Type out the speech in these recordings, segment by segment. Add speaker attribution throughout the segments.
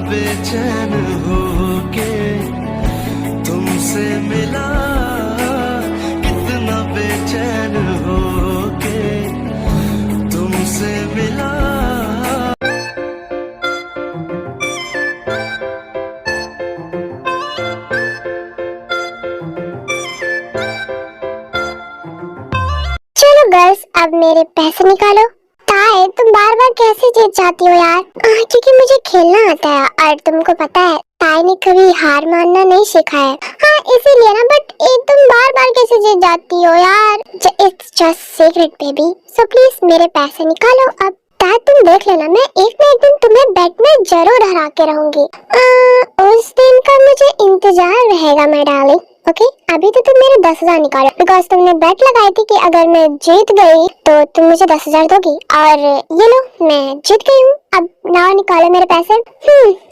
Speaker 1: बेचैन होके तुमसे मिला, कितना बेचैन होके तुमसे मिला।
Speaker 2: चलो गर्ल्स, अब मेरे पैसे निकालो। ताए, तुम बार बार कैसे जीत जाती हो यार? क्योंकि मुझे खेलना आता है और तुमको पता है ताए ने कभी हार मानना नहीं सीखा है। हाँ इसीलिए ना, बट तुम बार बार कैसे जीत जाती हो यार? It's just secret baby, so please मेरे पैसे निकालो अब। ताए तुम देख लेना, मैं एक ना एक दिन तुम्हें बेट में जरूर हरा के रहूंगी। उस दिन का मुझे इंतजार रहेगा मैं डार्लिंग। ओके, अभी तो तुम मेरे 10,000 निकालो, बिकॉज तुमने बेट लगाई थी कि अगर मैं जीत गई तो तुम मुझे 10,000 दोगी, और ये लो मैं जीत गई हूँ। अब नाव निकालो मेरे पैसे।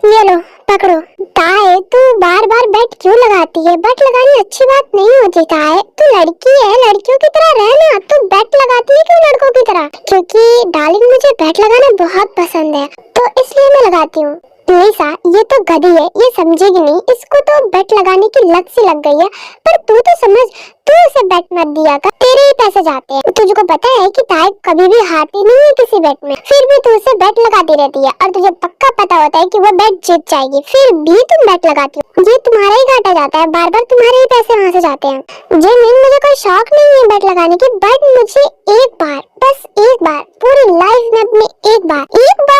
Speaker 2: ये लो पकड़ो। ताए तू बार बार बेट क्यों लगाती है? बेट लगानी अच्छी बात नहीं होती ताए, तू लड़की है, लड़कियों की तरह रहना। तू बेट लगाती है क्यों लड़कों की तरह? क्योंकि डार्लिंग मुझे बेट लगाना बहुत पसंद है, तो इसलिए मैं लगाती हूँ। लिसा, ये तो गधी है, ये समझेगी नहीं, इसको तो बेट लगाने की लत सी लग गई है। पर तू तो समझ, तू उसे बेट मत दिया कर, तेरे ही पैसे जाते हैं। तुझको पता है कि ताए कभी भी हारती नहीं है किसी बेट में, फिर भी तू उसे बेट लगाती रहती है, और तुझे पक्का पता होता है कि वो बेट जीत जाएगी, फिर भी तुम बेट लगाती हो। ये तुम्हारा ही घाटा जाता है, बार बार तुम्हारे ही पैसे वहाँ से जाते हैं। मुझे कोई शौक नहीं है बेट लगाने की, बट मुझे एक बार, बस एक बार पूरी लाइफ में अपनी एक बार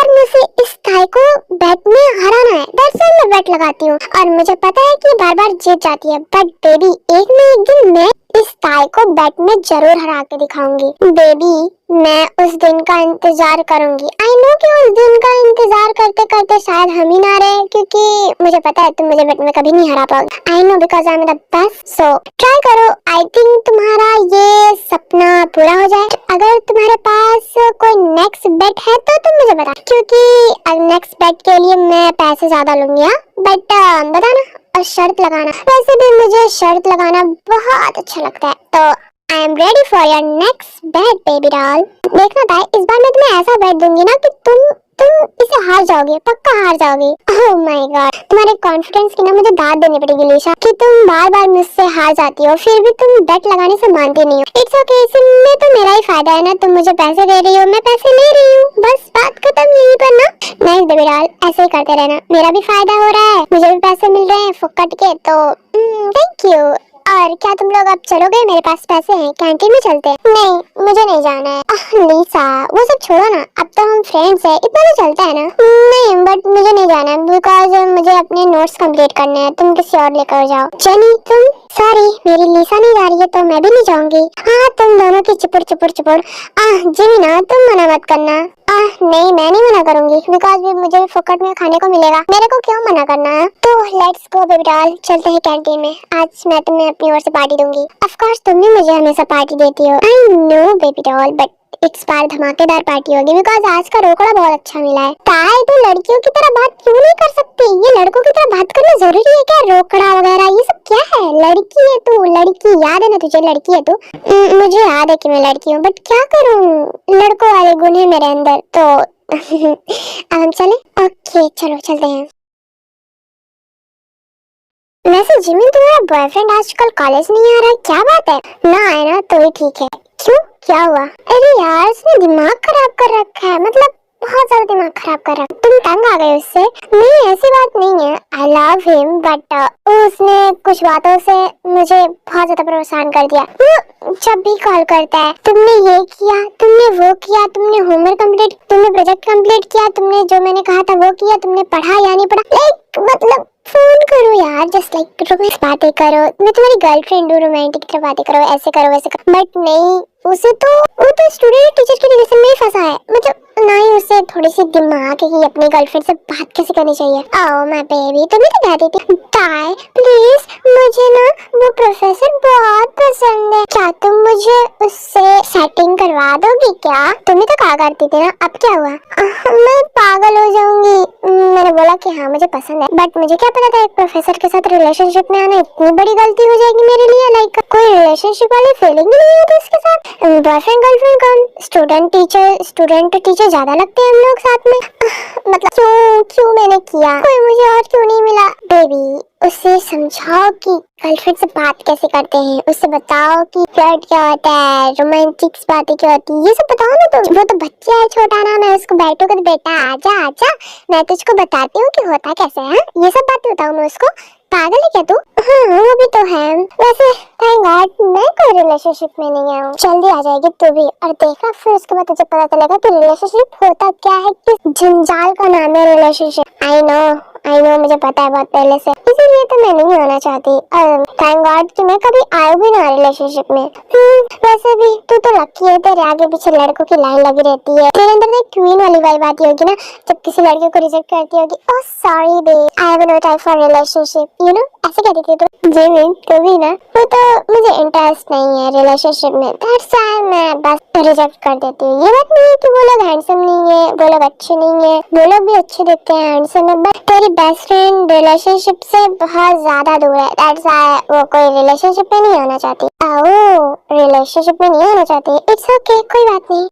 Speaker 2: मुझे इस ताए को बेट में हराना है। दैट्स व्हाई मैं बेट लगाती हूँ, और मुझे पता है कि बार बार जीत जाती है, बट बेबी एक न एक दिन मैं इस ताए को बेट में जरूर हरा के दिखाऊंगी। बेबी मैं उस दिन का इंतजार करूंगी। आई नो कि उस दिन का इंतजार करते करते शायद हम ही ना रहे, क्योंकि मुझे पता है तुम मुझे बेट में कभी नहीं हरा पाओगे। I know because I am the best, so try करो। आई थिंक तुम्हारा ये सपना पूरा हो जाए। अगर तुम्हारे पास कोई नेक्स्ट बेट है तो तुम मुझे बता, क्योंकि नेक्स्ट बेट के लिए मैं पैसे ज्यादा लूंगी। बट बताना और शर्त लगाना। वैसे भी मुझे शर्त लगाना बहुत अच्छा लगता है, तो I am ready for your next bet baby doll. देखना था इस बार मैं तुम्हें ऐसा बेट दूंगी ना कि तुम इसे हार जाओगे, पक्का हार जाओगे। ओह माय गॉड, तुम्हारे कॉन्फिडेंस की ना मुझे दाद देनी पड़ेगी लिशा, कि तुम बार बार मुझसे हार जाती हो, फिर भी तुम बेट लगाने से मानती नहीं हो। इट्स ओके, इसमें तो मेरा ही फायदा है ना, तुम मुझे पैसे दे रही हो, मैं पैसे ले रही हूँ, बस बात खत्म यहीं पर ना। नाइस बेबी डॉल, ऐसे ही करते रहना, मेरा भी फायदा हो रहा है, मुझे भी पैसे मिल रहे हैं फुक्कट के, तो थैंक यू। और क्या तुम लोग अब चलोगे? मेरे पास पैसे हैं, कैंटीन में चलते हैं। नहीं मुझे नहीं जाना है। लिसा वो सब छोड़ो ना, अब तो हम फ्रेंड्स हैं, इतना तो चलता है ना। नहीं बट मुझे नहीं जाना है, बिकॉज मुझे अपने नोट्स कंप्लीट करने हैं, तुम किसी और लेकर जाओ। जेनी तुम, सॉरी मेरी लिसा नहीं जा रही है तो मैं भी नहीं जाऊंगी। हाँ तुम दोनों की चुपुर चुपुर चुपुर। जिमी ना तुम मना मत करना। नहीं मैं नहीं मना करूंगी, बिकॉज भी मुझे भी फुकट में खाने को मिलेगा, मेरे को क्यों मना करना है। तो लेट्स गो बेबी डॉल, चलते हैं कैंटीन में। आज मैं तुम्हें अपनी ओर से पार्टी दूंगी। ऑफ कोर्स तुम भी मुझे हमेशा पार्टी देती हो। I know baby doll, but इस बार धमाकेदार पार्टी होगी, बिकॉज आज का रोकड़ा बहुत अच्छा मिला है। ताए तू लड़कियों की तरह बात क्यों नहीं कर सकती? ये लड़कों की तरह बात करना जरूरी है क्या? रोकड़ा वगैरह ये सब क्या है? लड़की है तू, लड़की, याद है ना तुझे, लड़की है तू। मुझे याद है कि मैं लड़की हूँ, बट क्या करूँ, लड़कों वाले गुण है मेरे अंदर, तो अब हम चले? ओके चलो चलते हैं। वैसे जिमी तुम्हारा बॉयफ्रेंड आजकल कॉलेज नहीं आ रहा है, क्या बात है? ना आए ना तो ही ठीक है। क्यों, क्या हुआ? अरे यार उसने दिमाग खराब कर रखा है, मतलब बहुत ज्यादा दिमाग खराब कर रखा है। तुम तंग आ गए उससे? नहीं ऐसी बात नहीं है, आई लव हिम, बट उसने कुछ बातों से मुझे बहुत ज्यादा परेशान कर दिया। जब भी कॉल करता है, तुमने ये किया, तुमने वो किया, तुमने होमवर्क कंप्लीट, तुमने प्रोजेक्ट कंप्लीट किया, तुमने जो मैंने कहा था वो किया, तुमने पढ़ा या नहीं पढ़ा, लाइक मतलब फोन करो यार, जस्ट लाइक रोमांस बातें करो, मैं तुम्हारी गर्लफ्रेंड हूँ, रोमांटिक तरह बातें करो, ऐसे करो वैसे करो। बट नहीं, उसे तो वो तो स्टूडेंट टीचर की रिलेशन में ही फंसा है, मतलब ना ही उसे थोड़ी सी दिमाग है कि अपनी गर्लफ्रेंड से बात कैसे करनी चाहिए। आओ माय बेबी, तुम्हें तो कहती थी ताए प्लीज मुझे ना वो प्रोफेसर बहुत पसंद है, क्या तुम मुझे उससे सेटिंग करवा दोगी क्या? तुम्हें तो कहा करती थी ना, अब क्या हुआ? मैं पागल हो जाऊंगी। मैंने बोला कि हाँ मुझे पसंद है, बट मुझे क्या पता था एक प्रोफेसर के साथ रिलेशनशिप में आना इतनी बड़ी गलती हो जाएगी मेरे लिए। लाइक कोई रिलेशनशिप वाली फीलिंग ही नहीं होती इसके साथ। बॉयफ्रेंड गर्लफ्रेंड कौन, स्टूडेंट टीचर ज्यादा लगते हैं हम लोग साथ में। मतलब क्यों मैंने किया, कोई मुझे और क्यों नहीं मिला। बेबी उसे समझाओ कि गर्लफ्रेंड से बात कैसे करते हैं, उससे बताओ कि फ्लर्ट क्या होता है, रोमांटिक बातें क्या होती है, ये सब बताओ ना। तो वो तो बच्चा है छोटा ना, मैं उसको बैठो कर बेटा आजा आजा मैं तुझको बताती हूँ कि होता कैसे है, ये सब बातें बताऊँ मैं उसको। पागल है क्या तू? हाँ वो भी तो है। वैसे थैंक गॉड मैं कोई रिलेशनशिप में नहीं हूँ, जल्दी आ जाएगी तू भी और देखना, फिर उसके बाद तुझे पता चलेगा कि रिलेशनशिप होता क्या है, किस जंजाल का नाम है रिलेशनशिप। आई नो मुझे पता है बहुत पहले से, इसीलिए तो मैं नहीं होना चाहती। थैंक गॉड कि मैं कभी आई भी ना रिलेशनशिप में। वैसे भी तू तो लकी है, तेरे आगे पीछे लड़कों की लाइन लगी रहती है, तेरे अंदर एक क्वीन वाली वाइब आती होगी ना जब किसी लड़के को रिजेक्ट करती होगी। Oh sorry babe, I have no time for relationship, you know ऐसे कहती थी तू। जी नहीं तू भी ना, वो तो मुझे इंटरेस्ट नहीं है रिलेशनशिप में, दैट्स व्हाई मैं बस रिजेक्ट कर देती हूँ। ये बात नहीं है कि वो लोग हैंडसम नहीं है, वो लोग अच्छे नहीं है, वो लोग भी अच्छे दिखते हैं, हैंडसम है, बट तेरी बेस्ट फ्रेंड रिलेशनशिप से बहुत ज्यादा दूर है, दैट्स व्हाई वो कोई रिलेशनशिप में नहीं होना चाहती। ओह रिलेशनशिप में नहीं होना चाहती, इट्स ओके कोई बात नहीं।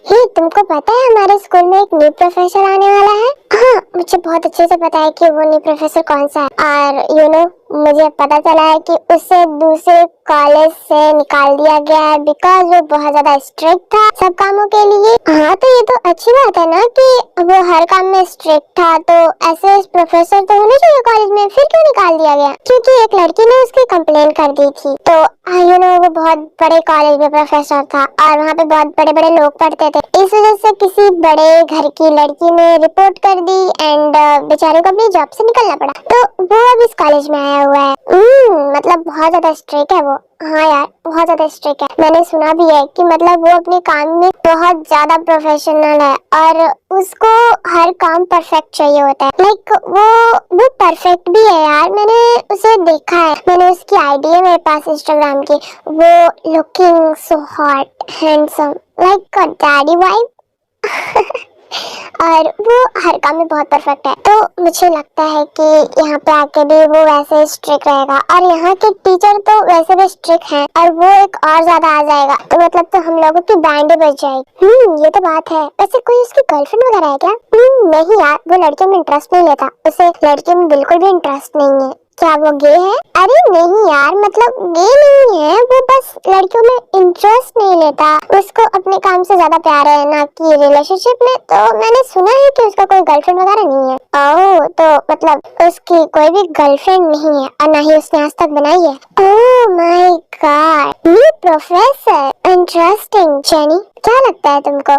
Speaker 2: हे तुमको पता है हमारे स्कूल में एक न्यू प्रोफेसर आने वाला है? हाँ मुझे बहुत अच्छे से पता है कि वो न्यू प्रोफेसर कौन सा है, और यू नो मुझे पता चला है कि उसे दूसरे कॉलेज से निकाल दिया गया है बिकॉज वो बहुत ज्यादा स्ट्रिक्ट था सब कामों के लिए। हाँ तो ये तो अच्छी बात है ना कि वो हर काम में स्ट्रिक्ट था, तो ऐसे प्रोफेसर तो होने चाहिए कॉलेज में, फिर क्यों निकाल दिया गया? क्योंकि एक लड़की ने उसकी कंप्लेन कर दी थी, तो यू नो वो बहुत बड़े कॉलेज में प्रोफेसर था और वहाँ पे बहुत बड़े बड़े लोग पढ़ते थे, इस वजह से किसी बड़े घर की लड़की ने रिपोर्ट कर दी एंड बेचारे को अपनी जॉब से निकलना पड़ा, तो वो अब इस कॉलेज में आया हुआ है। मतलब बहुत ज्यादा स्ट्रिक्ट है वो। हाँ यार बहुत ज्यादा स्ट्रिक्ट है, मैंने सुना भी है कि मतलब वो अपने काम में बहुत ज्यादा प्रोफेशनल है और उसको हर काम परफेक्ट चाहिए होता है। लाइक वो परफेक्ट भी है यार, मैंने उसे देखा है, मैंने उसकी आईडी है मेरे पास इंस्टाग्राम की, वो looking so hot handsome like अ डैडी वाइफ और वो हर काम में बहुत परफेक्ट है, तो मुझे लगता है कि यहाँ पे आके भी वो वैसे स्ट्रिक्ट रहेगा, और यहाँ के टीचर तो वैसे भी स्ट्रिक्ट हैं और वो एक और ज्यादा आ जाएगा, तो मतलब तो हम लोगों की बैंड ही बच जाएगी। ये तो बात है। वैसे कोई उसकी गर्लफ्रेंड वगैरह है क्या? नहीं यार वो लड़कियों में इंटरेस्ट नहीं लेता, उसे लड़कियों में बिल्कुल भी इंटरेस्ट नहीं है। क्या वो गे है? अरे नहीं यार मतलब गे नहीं है, वो बस लड़कियों में इंटरेस्ट नहीं लेता, उसको अपने काम से ज्यादा प्यार है ना कि रिलेशनशिप में। तो मैंने सुना है कि उसका कोई गर्लफ्रेंड वगैरह नहीं है। ओह तो मतलब उसकी कोई भी गर्लफ्रेंड नहीं है और ना ही उसने आज तक बनाई है। ओह my God, new professor, interesting. Jenny क्या लगता है तुमको?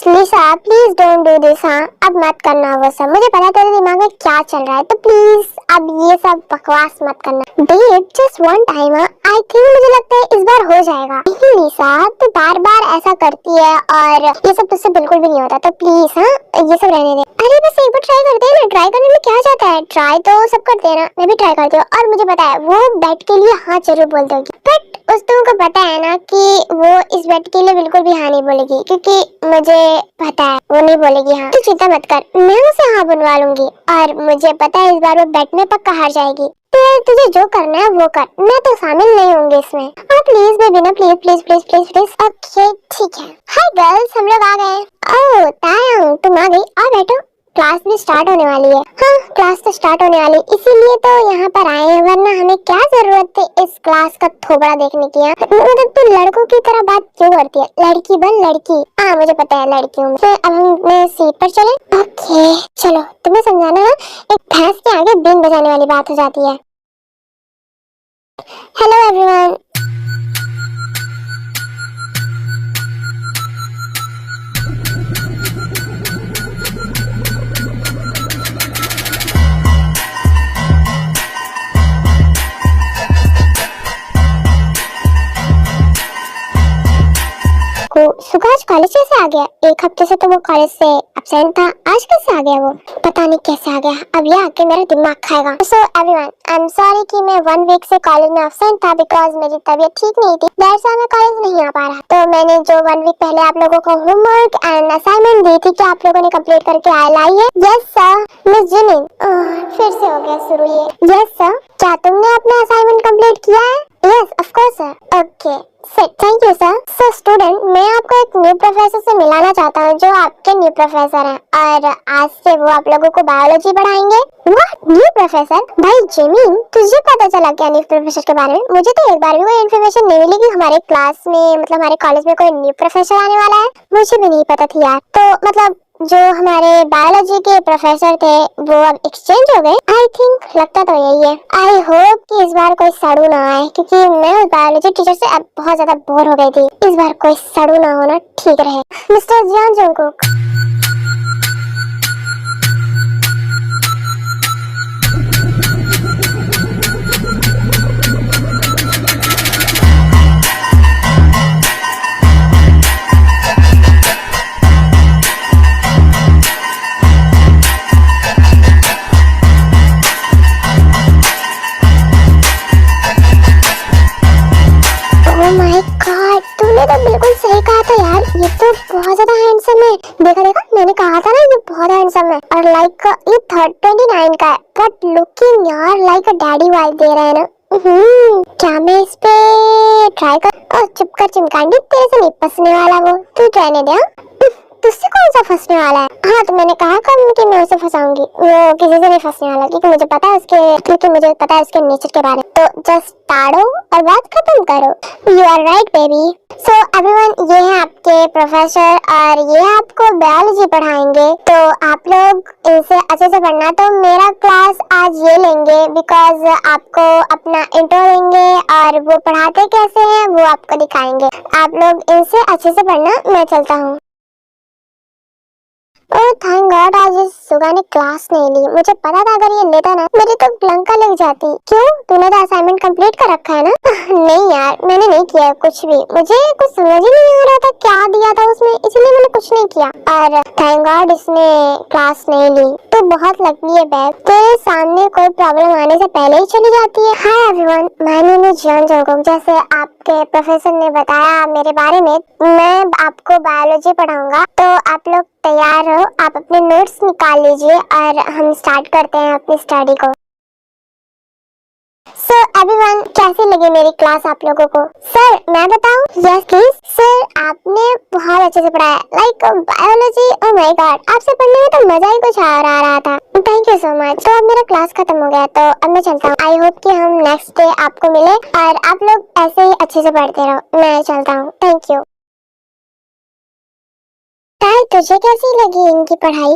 Speaker 2: लिसा प्लीज डोंट डू दिस। हाँ अब मत करना वो सब, मुझे पता तेरे दिमाग में क्या चल रहा है, तो प्लीज अब ये सब बकवास मत करना। Babe just one time, I think मुझे लगता है इस बार हो जाएगा। नहीं लिसा तू बार बार ऐसा करती है और ये सब तुझसे बिल्कुल भी नहीं होता, तो प्लीज हाँ ये सब रहने दे। अरे बस एक बार ट्राई करते हैं ना, ट्राई करने में क्या जाता है, ट्राई तो सब करते हैं ना, मैं भी ट्राई करती हूँ और मुझे पता है वो बेट के लिए हाँ जरूर बोलते होगी, बट उस तुमको पता है ना कि वो इस बेट के लिए बिल्कुल भी हाँ नहीं बोलेगी, क्योंकि मुझे पता है वो नहीं बोलेगी हाँ। तू चिंता मत कर, मैं उसे हाँ बनवा लूंगी और मुझे पता है इस बार वो बेट में पक्का हार जाएगी। तो तुझे जो करना है वो कर, मैं तो शामिल नहीं होंगी इसमें। प्लीज बेबी ना, please please please please please. Okay ठीक है। हाय गर्ल्स हम लोग आ गए। ओह तायंग तुम आ गई, आ बैठो, क्लास भी स्टार्ट होने वाली है। हाँ क्लास तो स्टार्ट होने वाली, इसीलिए तो यहाँ पर आए हैं, वरना हमें क्या जरूरत थी इस क्लास का थोबड़ा देखने की। मतलब तू लड़कों की तरह बात क्यों करती है, लड़की बन लड़की। हाँ मुझे पता है लड़की हूँ। तो अब हम अपने सीट पर चले। ओके चलो, तुम्हें समझाना ना एक भैंस के आगे बीन बजाने वाली बात हो जाती है। Hello everyone. सुभाष कॉलेज कैसे आ गया? एक हफ्ते से तो वो कॉलेज से एब्सेंट था, आज कैसे आ गया वो? पता नहीं कैसे आ गया, अब ये आके मेरा दिमाग खाएगा। So everyone I am sorry कि मैं 1 वीक से कॉलेज में एब्सेंट था बिकॉज मेरी तबीयत ठीक नहीं थी, दैट्स व्हाई मैं कॉलेज नहीं आ पा रहा। तो मैंने जो 1 वीक पहले आप लोगों को होमवर्क एंड असाइनमेंट दी थी कि आप लोगों ने कंप्लीट करके लाई है? Yes sir. मिस जिनिन फिर से हो गया शुरू ये। Yes sir. क्या तुमने अपना असाइनमेंट कंप्लीट किया है? Yes of course sir. Okay thank you sir. So student, मैं आपको एक न्यू प्रोफेसर से मिलाना चाहता हूँ जो आपके न्यू प्रोफेसर हैं और आज से वो आप लोगों को बायोलॉजी पढ़ाएंगे। What, new professor? भाई जेमिन, तुझे पता चला क्या न्यू प्रोफेसर के बारे में? मुझे तो एक बार भी कोई इन्फॉर्मेशन नहीं मिली कि हमारे क्लास में मतलब हमारे कॉलेज में कोई न्यू प्रोफेसर आने वाला है। मुझे भी नहीं पता थी यार। तो मतलब जो हमारे बायोलॉजी के प्रोफेसर थे वो अब एक्सचेंज हो गए। आई थिंक, लगता तो यही है। आई होप कि इस बार कोई सड़ू ना आए क्योंकि मैं उस बायोलॉजी टीचर से अब बहुत ज्यादा बोर हो गई थी। इस बार कोई सड़ू ना होना ठीक रहे। Mister Jeon Jungkook. Oh my god, तूने तो बिल्कुल सही कहा था यार। ये तो बहुत ज्यादा हैंडसम है। देखा देखा, मैंने कहा था ना ये बहुत हैंडसम है। और लाइक ये 39 का है बट लुकिंग यार लाइक अ डैडी वाइब दे रहा है ना। क्या मैं इस पे ट्राई कर? और चुप कर चिमकांडी, तेरे से नहीं फंसने वाला वो। तू रहने दे। तुझसे कौन सा फंसने वाला है? हाँ तो मैंने कहा कब कि मैं उसे फंसाऊंगी। वो किसी से नहीं फंसने वाला क्योंकि मुझे पता है उसके नेचर के बारे में। तो जस्ट ताड़ो और बात खत्म करो। You are right baby. So everyone, ये है आपके प्रोफेसर और ये आपको बायोलॉजी पढ़ाएंगे। तो आप लोग इनसे अच्छे से पढ़ना। तो मेरा क्लास आज ये लेंगे बिकॉज आपको अपना इंट्रो देंगे और वो पढ़ाते कैसे हैं वो आपको दिखाएंगे। आप लोग इनसे अच्छे से पढ़ना। मैं चलता हूँ। ओह थैंक गॉड, आज इस सुगा ने क्लास नहीं ली। मुझे पता था अगर ये लेता ना मेरी तो लंका लग जाती। क्यों, तूने तो असाइनमेंट कंप्लीट कर रखा है ना? नहीं यार, मैंने नहीं किया कुछ भी। मुझे कुछ समझ ही नहीं आ रहा था क्या दिया था उसमें, इसलिए मैंने कुछ नहीं किया। और थैंक गॉड इसने क्लास नहीं ली। तो बहुत लकी है बैग, तेरे सामने कोई प्रॉब्लम आने से पहले ही चली जाती है। Hi everyone, my name is Jeon Jungkook. जैसे आपके प्रोफेसर ने बताया मेरे बारे में, मैं आपको बायोलॉजी पढ़ाऊंगा। तो आप लोग तैयार हो? आप अपने नोट्स निकाल लीजिए और हम स्टार्ट करते हैं अपनी स्टडी को। सो एवरीवन, कैसी लगी मेरी क्लास आप लोगों को? सर मैं बताऊं? Yes please. सर आपने बहुत अच्छे से पढ़ाया। Like biology, oh my God, आपसे पढ़ने में तो मजा ही कुछ और आ रहा था। Thank you so much. तो अब मेरा क्लास खत्म हो गया तो अब मैं चलता हूँ। आई होप कि हम नेक्स्ट डे आपको मिले और आप लोग ऐसे ही अच्छे से पढ़ते रहो। मैं चलता हूँ। Thank you. ताई, तुझे कैसी लगी इनकी पढ़ाई?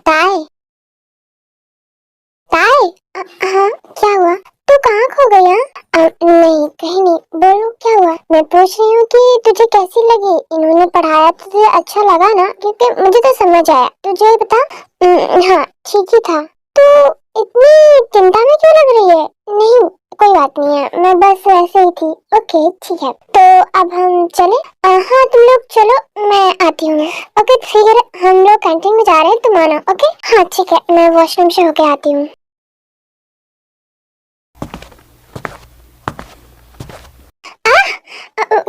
Speaker 2: ताई, ताई, हाँ क्या हुआ? तू कहाँ खो गई? नहीं कहीं नहीं। बोलो क्या हुआ? मैं पूछ रही हूँ कि तुझे कैसी लगी? इन्होंने पढ़ाया तो तुझे अच्छा लगा ना? क्योंकि मुझे तो समझ आया। तुझे बता। हाँ ठीक ही था। तो इतनी चिंता में क्यों लग रही है? नहीं कोई बात नहीं है, मैं बस वैसे ही थी। ओके ठीक है, तो अब हम चले? हाँ तुम लोग चलो, मैं आती हूँ। ओके फिर हम लोग कैंटीन में जा रहे हैं, तुम आना। ओके हाँ ठीक है, मैं वॉशरूम से होके आती हूँ।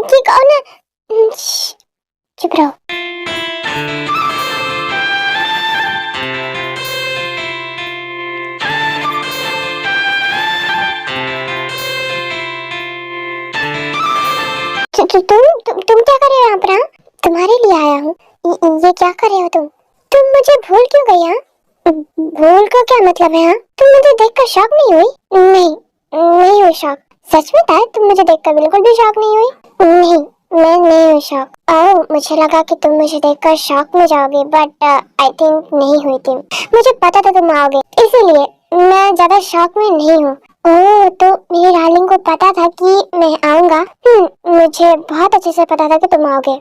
Speaker 2: कि कौन है? चुप रहो। तुम क्या कर रहे हो यहाँ पर? तुम्हारे लिए आया हूँ। ये क्या कर रहे हो तुम मुझे भूल क्यों गई? भूल का क्या मतलब है? तुम मुझे देखकर शॉक नहीं हुई? नहीं हुई शॉक। सच में था, तुम मुझे देखकर बिल्कुल भी शॉक नहीं हुई? नहीं, मैं नहीं हुई शॉक। ओह मुझे लगा कि तुम मुझे देखकर शॉक में जाओगे, बट आई थिंक नहीं हुई तुम। मुझे पता था तुम आओगे, इसीलिए मैं ज्यादा शॉक में नहीं हूँ। ओह तो मेरी डार्लिंग को पता था कि मैं आऊंगा। मुझे बहुत अच्छे से पता था कि तुम आओगे।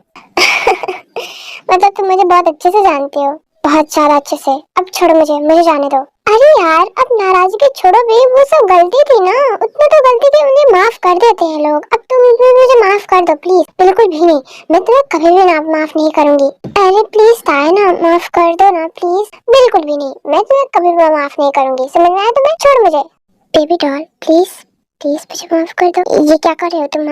Speaker 2: मतलब तुम मुझे बहुत अच्छे से जानते हो, बहुत ज्यादा अच्छे से। अब छोड़ो मुझे जाने दो। अरे यार अब नाराजगी छोड़ो भी, वो सब गलती थी ना, उतना तो गलती थी, उन्हें माफ कर देते हैं लोग। अब तुम भी मुझे माफ कर दो प्लीज। बिल्कुल भी नहीं, मैं तुम्हें कभी भी ना माफ नहीं करूंगी। अरे प्लीज ताए ना, माफ कर दो ना प्लीज। बिल्कुल भी नहीं, मैं तुम्हें कभी भी माफ नहीं करूंगी। समझ में आया तुम्हें? छोड़ मुझे। बेबी डॉल प्लीज प्लीज मुझे माफ कर दो। ये क्या कर रहे हो तुम?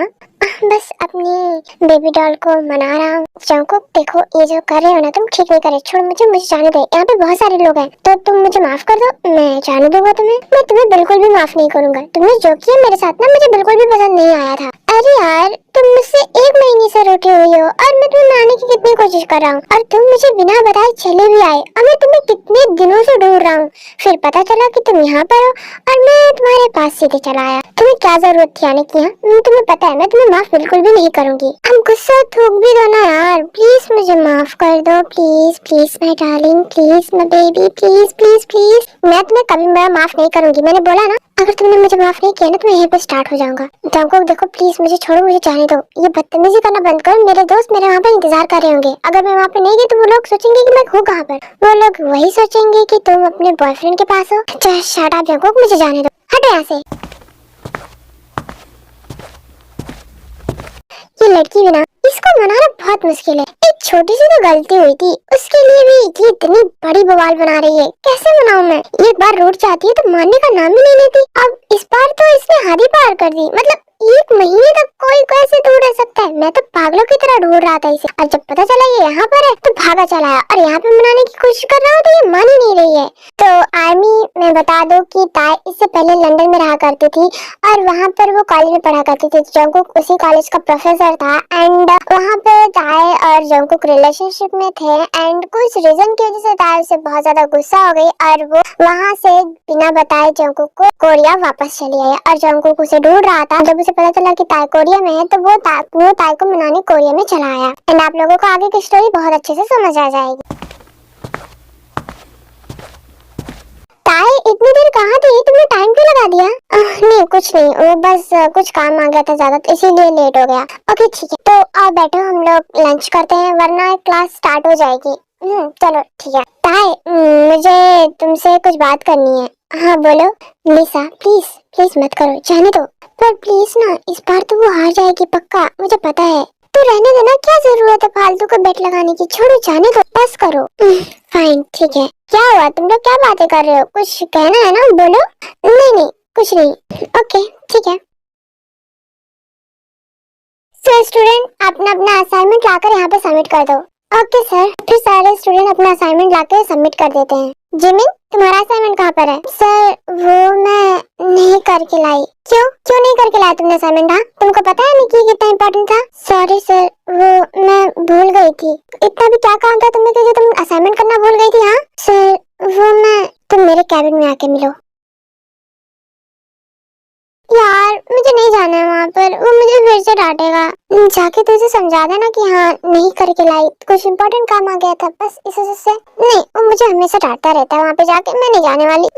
Speaker 2: बस अपनी बेबी डॉल को मना रहा हूँ। जंगकुक देखो, ये जो कर रहे हो ना तुम ठीक नहीं करे, छोड़ मुझे जाने दे। यहाँ पे बहुत सारे लोग हैं, तो तुम मुझे माफ कर दो, मैं जाने दूंगा तुम्हें। मैं तुम्हें बिल्कुल भी माफ नहीं करूंगा। तुमने जो किया मेरे साथ ना, मुझे बिल्कुल भी पसंद नहीं आया था। अरे यार, तुम मुझसे 1 महीने से रूठी हुई हो और मैं तुम्हें मनाने की कितनी कोशिश कर रहा हूँ और तुम मुझे बिना बताए चले भी आए और मैं तुम्हें कितने दिनों से ढूंढ रहा हूँ। फिर पता चला कि तुम यहाँ पर हो और मैं तुम्हारे पास सीधे चला आया। तुम्हें क्या जरूरत थी आने की? तुम्हें पता है मैं तुम्हें माफ बिल्कुल भी नहीं करूंगी। अब गुस्सा थूक भी दो ना यार, प्लीज मुझे माफ कर दो, please please my darling, please my baby, please please please. मैं तुम्हें कभी माफ नहीं करूंगी, मैंने बोला ना। अगर तुमने मुझे माफ नहीं किया ना तो मैं यहीं पे स्टार्ट हो जाऊंगा। जंगकुक देखो, प्लीज मुझे छोड़ो, मुझे जाने दो। ये बदतमीजी करना बंद करो। मेरे दोस्त मेरे वहाँ पे इंतजार कर रहे होंगे। अगर मैं वहाँ पे नहीं गई तो वो लोग सोचेंगे कि मैं हूँ कहाँ पर। वो लोग वही सोचेंगे कि तुम अपने बॉयफ्रेंड के पास हो। जस्ट शट अप जंगकुक, मुझे जाने दो, हटो यहाँ से। ये लड़की भी ना, इसको मनाना बहुत मुश्किल है। एक छोटी सी तो गलती हुई थी, उसके लिए भी ये इतनी बड़ी बवाल बना रही है। कैसे मनाऊं मैं? एक बार रूठ जाती है तो मानने का नाम ही नहीं लेती। अब इस बार तो इसने हद ही पार कर दी। मतलब 1 महीने तक कोई कैसे दूर रह सकता है? मैं तो पागलों की तरह ढूंढ रहा था इसे, और जब पता चला ये यहाँ पर है तो भागा चला आया और यहाँ पे मनाने की कोशिश कर रहा हूँ तो ये मान ही नहीं रही है। तो आर्मी, मैं बता दूं कि ताई इससे पहले लंदन में रहा करती थी और वहाँ पर वो कॉलेज में पढ़ा करती थी। जंगकुक उसी कॉलेज का प्रोफेसर था एंड वहाँ पे ताई और जंगकुक रिलेशनशिप में थे एंड कुछ रीजन की वजह से ताई उससे बहुत ज्यादा गुस्सा हो गई और वो वहाँ से बिना बताए जंगकुक को कोरिया वापस चली आई और जंगकुक उसे ढूंढ रहा था। जब उसे पता चला कि ताई कोरिया में है तो वो ताई को मनाने कोरिया में चला आया। एंड आप लोगों को आगे की स्टोरी बहुत अच्छे से समझ आ जाएगी। ताई इतनी देर कहाँ थी? तुमने टाइम क्यों लगा दिया? नहीं कुछ नहीं, वो बस कुछ काम आ गया था ज्यादा तो इसीलिए लेट हो गया। ओके ठीक है, तो आओ बैठो, हम लोग लंच करते हैं वरना क्लास स्टार्ट हो जाएगी। चलो ठीक है। ताई मुझे तुमसे कुछ बात करनी है। हाँ बोलो। लिसा प्लीज प्लीज मत करो, जाने दो। पर प्लीज ना, इस बार तो वो हार जाएगी पक्का, मुझे पता है। तो रहने देना, क्या जरूरत है फालतू का बेट लगाने की। छोड़ो, जाने दो, बस करो। फाइन ठीक है। क्या हुआ? तुम लोग क्या बातें कर रहे हो? कुछ कहना है ना, बोलो। नहीं नहीं कुछ नहीं। ओके ठीक है। सो स्टूडेंट अपना अपना असाइनमेंट लाकर यहाँ पे सबमिट कर दो। Okay sir. फिर सारे स्टूडेंट अपना असाइनमेंट लाकर सबमिट कर देते हैं। जिमिन, तुम्हारा असाइनमेंट कहाँ पर है? सर वो मैं नहीं करके लाई। क्यों नहीं करके लाया तुमने असाइनमेंट? हाँ तुमको पता है नहीं कि कितना इम्पोर्टेंट था? सॉरी सर, वो मैं भूल गई थी। इतना भी क्या काम था तुम्हें कि जो तुम असाइनमेंट करना भूल गई थी? हाँ सर वो मैं, तुम मेरे कैबिन में आके मिलो। यार मुझे नहीं जाना है वहाँ पर, वो मुझे फिर से डांटेगा। जाके तुझे समझा देना कि हाँ नहीं करके लाई, कुछ इम्पोर्टेंट काम आ गया था बस इस वजह से। नहीं, वो मुझे हमेशा डांटता रहता है वहाँ पे जाके। मैं नहीं जाने वाली।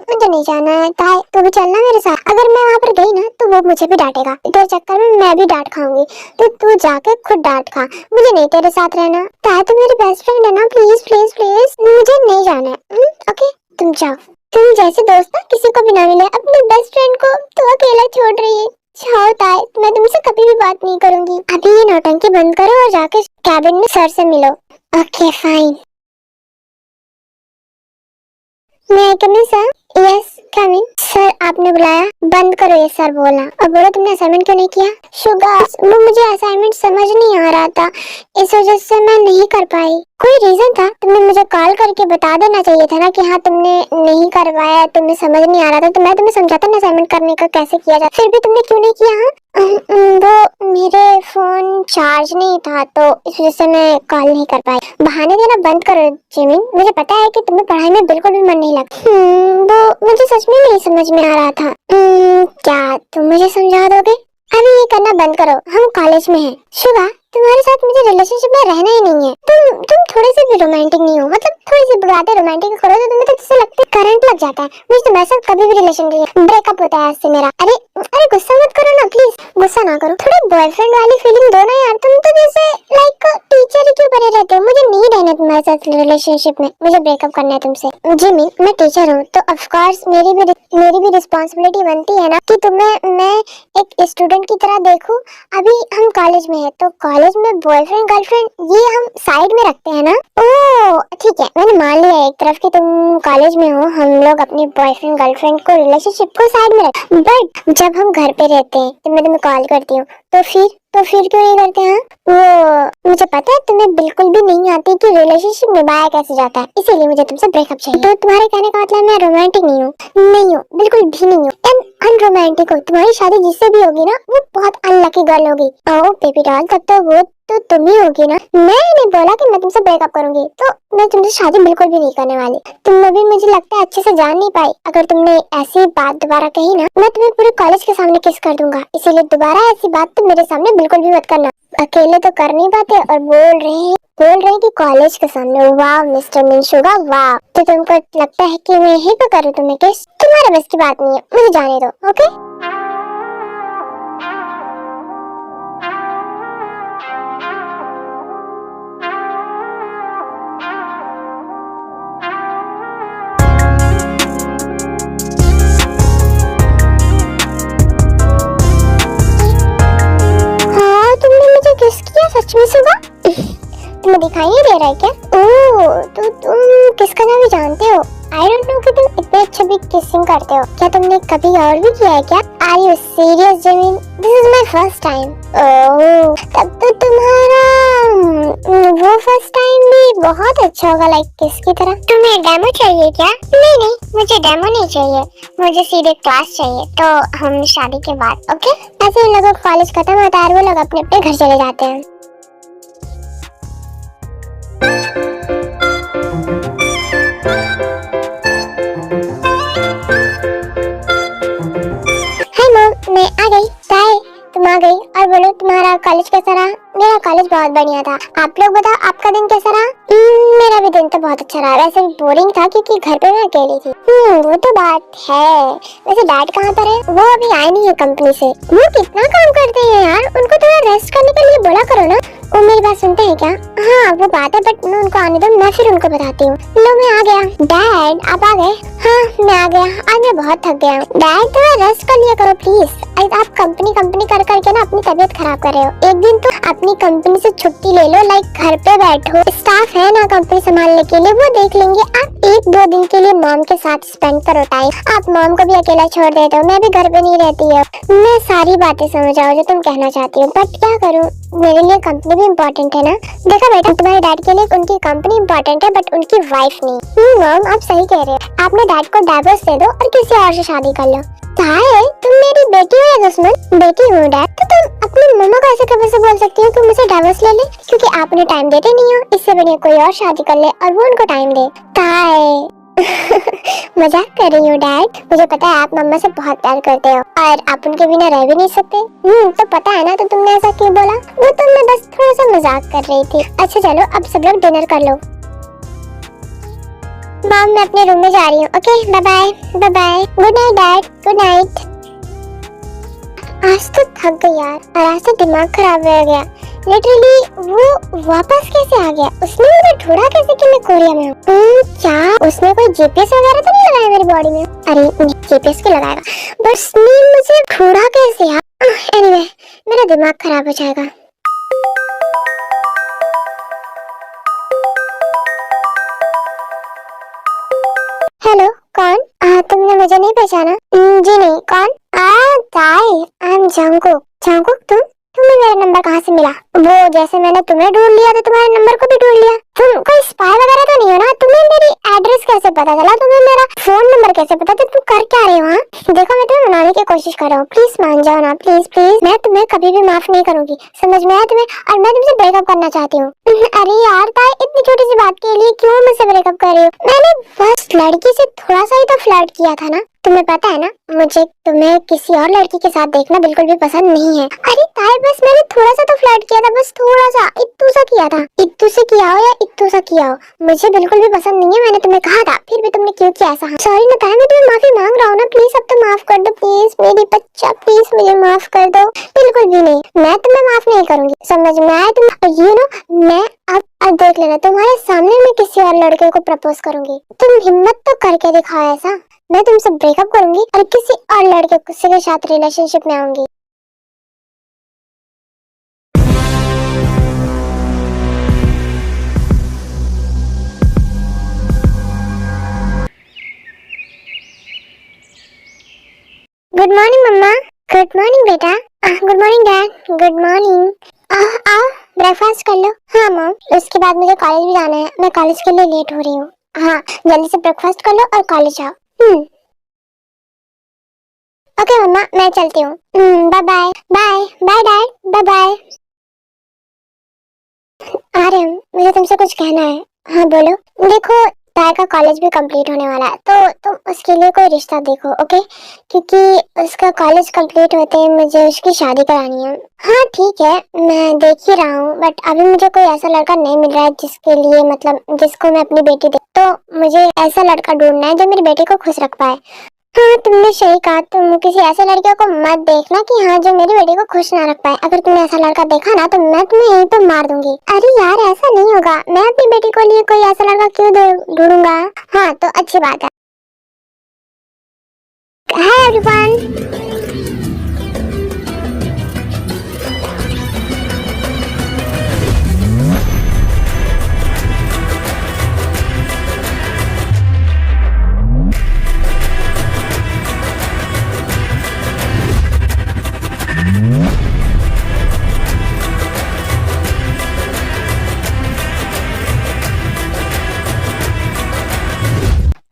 Speaker 2: मुझे नहीं जाना है। ताई तू भी चलना मेरे साथ। अगर मैं वहाँ पर गई ना तो वो मुझे भी डांटेगा, तेरे चक्कर में मैं भी डांट खाऊंगी। तो तू जाके खुद डांट खा, मुझे नहीं तेरे साथ रहना। ताई तू मेरी बेस्ट फ्रेंड है ना, प्लीज प्लीज प्लीज, मुझे नहीं जाना है। ओके तुम जाओ। तुम जैसे दोस्त ना किसी को भी ना मिले, अपने बेस्ट फ्रेंड को तो अकेला छोड़ रही है। जाओ ताई, मैं तुमसे कभी भी बात नहीं करूंगी। अभी ये नौटंकी बंद करो और जाके कैबिन में सर से मिलो। Okay fine. मैं कम इन सर? यस कम इन। सर आपने बुलाया? बंद करो ये सर बोलना और बोलो तुमने असाइनमेंट क्यों नहीं किया? शुगर, वो मुझे असाइनमेंट समझ नहीं आ रहा था, इस वजह से मैं नहीं कर पाई। कोई रीजन था? तुमने मुझे कॉल करके बता देना चाहिए था ना कि हाँ तुमने नहीं करवाया, तुम्हें समझ नहीं आ रहा था, तो मैं तुम्हें समझाता ना असाइनमेंट करने का कैसे किया जाए। फिर भी तुमने क्यों नहीं किया? हाँ वो मेरे फोन चार्ज नहीं था तो इस वजह से मैं कॉल नहीं कर पाई। बहाने देना बंद करो जिमिन, मुझे पता है कि तुम्हें पढ़ाई में बिल्कुल भी मन नहीं लगता। वो मुझे सच में नहीं समझ में आ रहा था। क्या तुम मुझे समझा दोगे? अभी ये करना बंद करो, हम कॉलेज में हैं। शुगा, तुम्हारे साथ मुझे रिलेशनशिप में रहना ही नहीं है। तुम थोड़े से भी रोमांटिक नहीं हो, मतलब थोड़ी सी बातें रोमांटिक करो तो तुम्हें तो जैसे लगता है करंट लग जाता है। मुझे तुम्हारे साथ कभी भी रिलेशन नहीं है, ब्रेकअप होता है इससे मेरा। अरे अरे गुस्सा मत करो ना प्लीज, गुस्सा ना करो, थोड़ी बॉयफ्रेंड वाली फीलिंग दो ना यार। तुम तो जैसे लाइक टीचर ही क्यों बने रहते हो? मुझे नहीं रहना तुम्हारे साथ रिलेशनशिप में, मुझे ब्रेकअप करना है तुमसे। जिमिन, मैं टीचर हूँ तो ऑफ कोर्स मेरी भी रिस्पॉन्सिबिलिटी बनती है ना कि तुम्हें मैं एक स्टूडेंट की तरह देखूं। अभी हम कॉलेज में है तो कॉलेज में बॉयफ्रेंड गर्लफ्रेंड ये हम साइड में रखते हैं ना। ओह ठीक है, मैंने मान लिया एक तरफ कि तुम कॉलेज में हो, हम लोग अपनी बॉयफ्रेंड गर्लफ्रेंड को रिलेशनशिप को साइड में रख। बट जब हम घर पे रहते हैं तो मैं तुम्हें कॉल करती हूँ तो फिर तो फिर क्यों नहीं करते हैं? वो मुझे पता है तुम्हें बिल्कुल भी नहीं आती कि रिलेशनशिप निभाया कैसे जाता है, इसीलिए मुझे तुमसे ब्रेकअप चाहिए। तो तुम्हारे कहने का मतलब मैं रोमांटिक नहीं हूँ? नहीं हूँ, बिल्कुल भी नहीं हूँ, अनरोमांटिक हूँ। तुम्हारी शादी जिससे भी होगी ना वो बहुत अनलकी गर्ल होगी। ओ बेबी डॉल, तब तो वो तो तुम ही होगी ना। मैं नहीं बोला कि मैं तुमसे ब्रेकअप करूंगी, तो मैं तुमसे शादी बिल्कुल भी नहीं करने वाली। तुम अभी मुझे लगता है अच्छे से जान नहीं पाई। अगर तुमने ऐसी बात दोबारा कही ना, मैं तुम्हें पूरे कॉलेज के सामने किस कर दूंगा। इसीलिए दोबारा ऐसी बात तुम मेरे सामने बिल्कुल भी मत करना। अकेले तो कर नहीं पाते और बोल रहे हैं कि कॉलेज के सामने। वाह मिस्टर मिनशुगा, वाह। तो तुमको लगता है कि मैं यही पे करूँ तुम्हें किस? तुम्हारे बस की बात नहीं है, मुझे जाने दो। ओके किस किया सच में सुगा? तुम्हें दिखाई नहीं दे रहा है क्या? ओह, तो तुम किसका नाम भी जानते हो? आई डोंट नो कि तुम इतने अच्छे भी किसिंग करते हो। क्या तुमने कभी और भी किया है क्या? Are you serious Jaemin? This is my first time. Oh, तब तो तुम्हारा वो फर्स्ट टाइम भी बहुत अच्छा होगा, लाइक किसकी तरह। तुम्हें डेमो चाहिए क्या? नहीं, मुझे डेमो नहीं चाहिए, मुझे सीधे क्लास चाहिए। तो हम शादी के बाद, ओके? ऐसे इन लोगों का कॉलेज खत्म होता है और वो लोग अपने अपने घर चले जाते हैं। मैं आ गई। बाय, तुम आ गई। और बोलो तुम्हारा कॉलेज कैसा रहा? मेरा कॉलेज बहुत बढ़िया था। आप लोग बताओ, आपका दिन कैसा रहा? मेरा भी दिन तो बहुत अच्छा रहा। वैसे बोरिंग था क्योंकि घर पे मैं अकेली थी। वो तो बात है। वैसे डैड कहाँ पर है? वो अभी आए नहीं है कंपनी से। वो कितना काम करते हैं यार, उनको थोड़ा रेस्ट करने के लिए बोला करो ना। वो मेरी बात सुनते हैं क्या? हाँ वो बात है, बट मैं उनको आने दो, मैं फिर उनको बताती हूँ। लो मैं आ गया। डैड आप आ गए? हाँ मैं आ गया। आज मैं बहुत थक गया हूँ। डैड थोड़ा रेस्ट कर लिया करो प्लीज। आप कंपनी कर करके ना अपनी तबीयत खराब कर रहे हो। एक दिन तो अपनी कंपनी से छुट्टी ले लो, लाइक घर पे बैठो। स्टाफ है ना कंपनी संभालने के लिए, वो देख लेंगे। आप 1-2 दिन के लिए मॉम के साथ स्पेंड करो टाइम। आप मॉम को भी अकेला छोड़ देते हो, मैं भी घर पे नहीं रहती है। मैं सारी बातें समझ आओ जो तुम कहना चाहती हो, बट क्या करूँ, मेरे लिए कंपनी भी इम्पोर्टेंट है ना। देखो बेटा, तुम्हारे डैड के लिए उनकी कंपनी इम्पोर्टेंट है, बट उनकी वाइफ नहीं। मॉम आप सही कह रहे हो। आपने डैड को डाइवोर्स दे दो और किसी और से शादी कर लो। तुम मेरी बेटी हो या दुश्मन? बेटी हूँ डैड। तो तुम अपनी मम्मा को ऐसे कैसे बोल सकती हो कि मुझे डाइवोर्स ले ले, क्योंकि आप उन्हें टाइम देते नहीं हो। इससे बढ़िया कोई और शादी कर ले और वो उनको टाइम दे। मजाक कर रही हूँ डैड, मुझे पता है आप मम्मा से बहुत प्यार करते हो और आप उनके बिना रह भी नहीं सकते। तो पता है ना, तो तुमने ऐसा क्यों बोला? वो तो मैं बस थोड़ा सा मजाक कर रही थी। अच्छा चलो अब सब लोग डिनर कर लो। मॉम मैं अपने रूम में जा रही हूँ। Okay bye bye. Bye bye. Good night dad. Good night. आज तो थक गई यार, और आज तो दिमाग खराब हो गया। लिटरली वो वापस कैसे आ गया? उसने मुझे ढूंढा कैसे कि मैं कोरिया में हूँ? क्या उसने कोई जीपीएस वगैरह तो नहीं लगाया मेरी बॉडी में? अरे जीपीएस क्यों लगाएगा, बट उसने मुझे ढूंढा कैसे यार? एनीवे मेरा दिमाग खराब हो जाएगा। हेलो कौन? तुमने मुझे नहीं पहचाना? जी नहीं, कौन? ताई, आई एम जंगकुक। जंगकुक तुम्हें मेरा नंबर कहाँ से मिला? वो जैसे मैंने तुम्हें ढूंढ लिया तो तुम्हारे नंबर को भी ढूंढ लिया। तुम कोई स्पाई वगैरह तो नहीं हो ना? तुम्हें मेरी एड्रेस कैसे पता चला? तुम्हें मेरा फोन नंबर कैसे पता? तुम कर क्या रहे हो? देखो मैं तुम्हें मनाने की कोशिश कर रहा हूँ, प्लीज मान जाओ ना, प्लीज प्लीज। मैं तुम्हें कभी भी माफ नहीं करूंगी, समझ में आया तुम्हें? और मैं तुमसे ब्रेकअप करना चाहती हूँ। अरे यार ताई, इतनी छोटी सी बात के लिए क्यों मुझसे ब्रेकअप कर रही हो? मैंने बस लड़की से थोड़ा सा ही तो फ्लर्ट किया था ना। तुम्हें पता है ना, मुझे तुम्हें किसी और लड़की के साथ देखना बिल्कुल भी पसंद नहीं है। अरे ताई बस मैंने थोड़ा सा तो फ्लर्ट किया था, बस थोड़ा सा, इत्तू सा किया था। इत्तू से किया हो या इत्तू सा किया हो, मुझे बिल्कुल भी पसंद नहीं है। मैंने तुम्हें कहा था, फिर भी तुमने क्यों किया ऐसा? सॉरी ना ताई, मैं तुम्हें माफी मांग रहा हूँ ना, प्लीज अब तो माफ कर दो प्लीज। मेरी बच्चा प्लीज मुझे माफ कर दो। बिल्कुल भी नहीं, मैं तुम्हें माफ नहीं करूंगी, समझ में आया? तुम यू नो, मैं अब देख लेना, तुम्हारे सामने मैं किसी और लड़के को प्रपोज करूंगी। तुम हिम्मत तो करके दिखाओ ऐसा। मैं तुमसे ब्रेकअप करूंगी और किसी और लड़के के साथ रिलेशनशिप में आऊंगी। गुड मॉर्निंग मम्मा। गुड मॉर्निंग बेटा। Good morning dad. Good morning. आओ ब्रेकफास्ट कर लो। हाँ मॉम, उसके बाद मुझे कॉलेज भी जाना है, मैं कॉलेज के लिए लेट हो रही हूँ। हाँ जल्दी से ब्रेकफास्ट कर लो और कॉलेज आओ। ओके मम्मा, मैं चलती हूँ। Bye bye. Bye bye dad, bye bye. Aryan, मुझे तुमसे कुछ कहना है। हाँ बोलो। देखो, ताय का कॉलेज भी कंप्लीट होने वाला है, तो तुम उसके लिए कोई रिश्ता देखो, ओके? क्योंकि उसका कॉलेज कंप्लीट होते ही मुझे उसकी शादी करानी है। हाँ ठीक है, मैं देख ही रहा हूँ, बट अभी मुझे कोई ऐसा लड़का नहीं मिल रहा है जिसके लिए, मतलब जिसको मैं अपनी बेटी दे। तो मुझे ऐसा लड़का ढूंढना है जो मेरी बेटी को खुश रख पाए। हाँ तुमने सही कहा, तुम किसी ऐसे लड़के को मत देखना कि हाँ जो मेरी बेटी को खुश ना रख पाए। अगर तुमने ऐसा लड़का देखा ना तो मैं तुम्हें यहीं पे मार दूंगी। अरे यार ऐसा नहीं होगा, मैं अपनी बेटी को लिए कोई ऐसा लड़का क्यों ढूंढूंगा। हाँ तो अच्छी बात है। Hi everyone.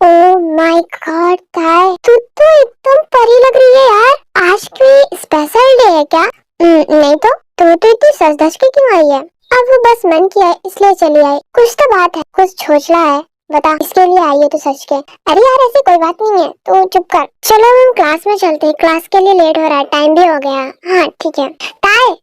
Speaker 2: Oh my God ताई, तू तो एकदम परी लग रही है यार। आज कोई स्पेशल डे है क्या? नहीं तो इतनी सज धज के क्यों आई है? अब वो बस मन किया है इसलिए चली आई। कुछ तो बात है, कुछ छोचला है, बता इसके लिए आई है तो सच के। अरे यार ऐसी कोई बात नहीं है, तू चुप कर। चलो हम क्लास में चलते हैं, क्लास के लिए लेट हो रहा है, टाइम भी हो गया। हाँ ठीक है। ताई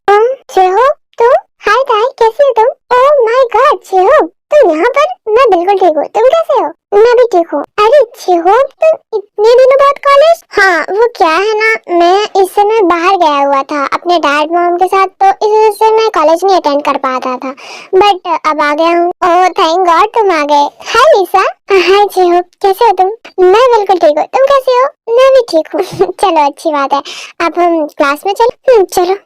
Speaker 2: चेहो तुम? हाय ताई, कैसी हो तुम? ओह माय गॉड चेहो, तुम यहाँ पर? मैं बिल्कुल ठीक हूँ, तुम कैसे हो? मैं भी ठीक हूँ। अरे चेहो, तुम इतने दिनों बाद कॉलेज? हाँ वो क्या है ना, मैं इस समय बाहर गया हुआ था अपने डैड मॉम के साथ, तो इस वजह से मैं कॉलेज नहीं अटेंड कर पाता था, बट अब आ गया हूँ। ओह थैंक गॉड तुम आ गए। हाय लिसा। हाय चेहो, कैसे हो तुम? मैं बिल्कुल ठीक हूँ, तुम कैसे हो? मैं भी ठीक हूँ। चलो अच्छी बात है, अब हम क्लास में चलो। चलो।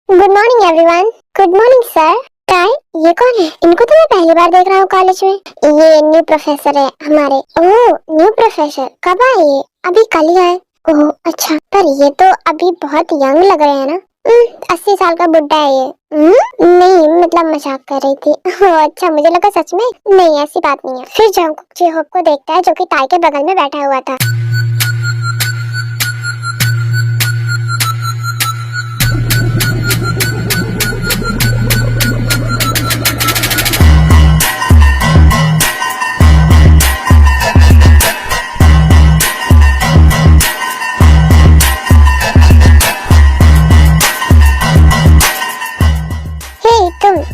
Speaker 2: Good morning everyone. Good morning sir. काय, ये कौन है? इनको तो मैं पहली बार देख रहा हूँ कॉलेज में। ये न्यू प्रोफेसर है हमारे। ओह न्यू प्रोफेसर, कब आए ये? अभी कल ही आए। ओह अच्छा, पर ये तो अभी बहुत यंग लग रहे हैं ना। 80 साल का बुड्ढा है ये। नहीं मतलब मजाक कर रही थी। ओह अच्छा, मुझे लगा सच में। नहीं ऐसी बात नहीं है। फिर जंगकुक जेहोप को देखता है जो कि ताई के बगल में बैठा हुआ था।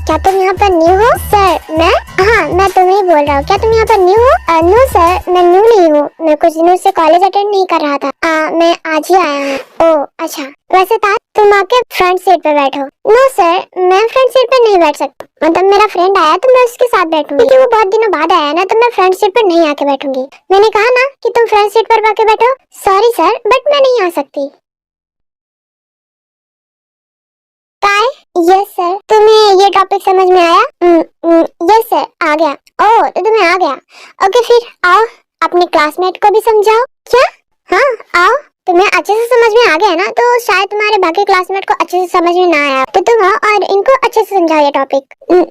Speaker 2: क्या तुम यहाँ पर न्यू हो? सर मैं? हाँ मैं तुम्हें ही बोल रहा हूँ, क्या तुम यहाँ पर न्यू हो? नो सर, मैं न्यू नहीं हूँ, मैं कुछ दिनों से कॉलेज अटेंड नहीं कर रहा था। मैं आज ही आया हूँ। ओह अच्छा, वैसे था तुम आके फ्रंट सीट पे बैठो। नो सर, मैं फ्रंट सीट पे नहीं बैठ सकती, मतलब मेरा फ्रेंड आया तो मैं उसके साथ बैठूंगी, क्योंकि वो बहुत दिनों बाद आया ना, तो मैं फ्रंट सीट पर नहीं आके बैठूंगी। मैंने कहा ना कि तुम फ्रंट सीट पर आके बैठो। सॉरी सर, बट मैं नहीं आ सकती। यस सर, तुम्हें ये टॉपिक समझ में आया? यस सर, आ गया। ओह तो तुम्हें आ गया, ओके फिर आओ अपने क्लासमेट को भी समझाओ। क्या? हाँ आओ, तुम्हें अच्छे से समझ में आ गया ना, तो शायद तुम्हारे बाकी क्लासमेट को अच्छे से समझ में ना आया, तो तुम आओ और इनको अच्छे से समझाओ ये टॉपिक।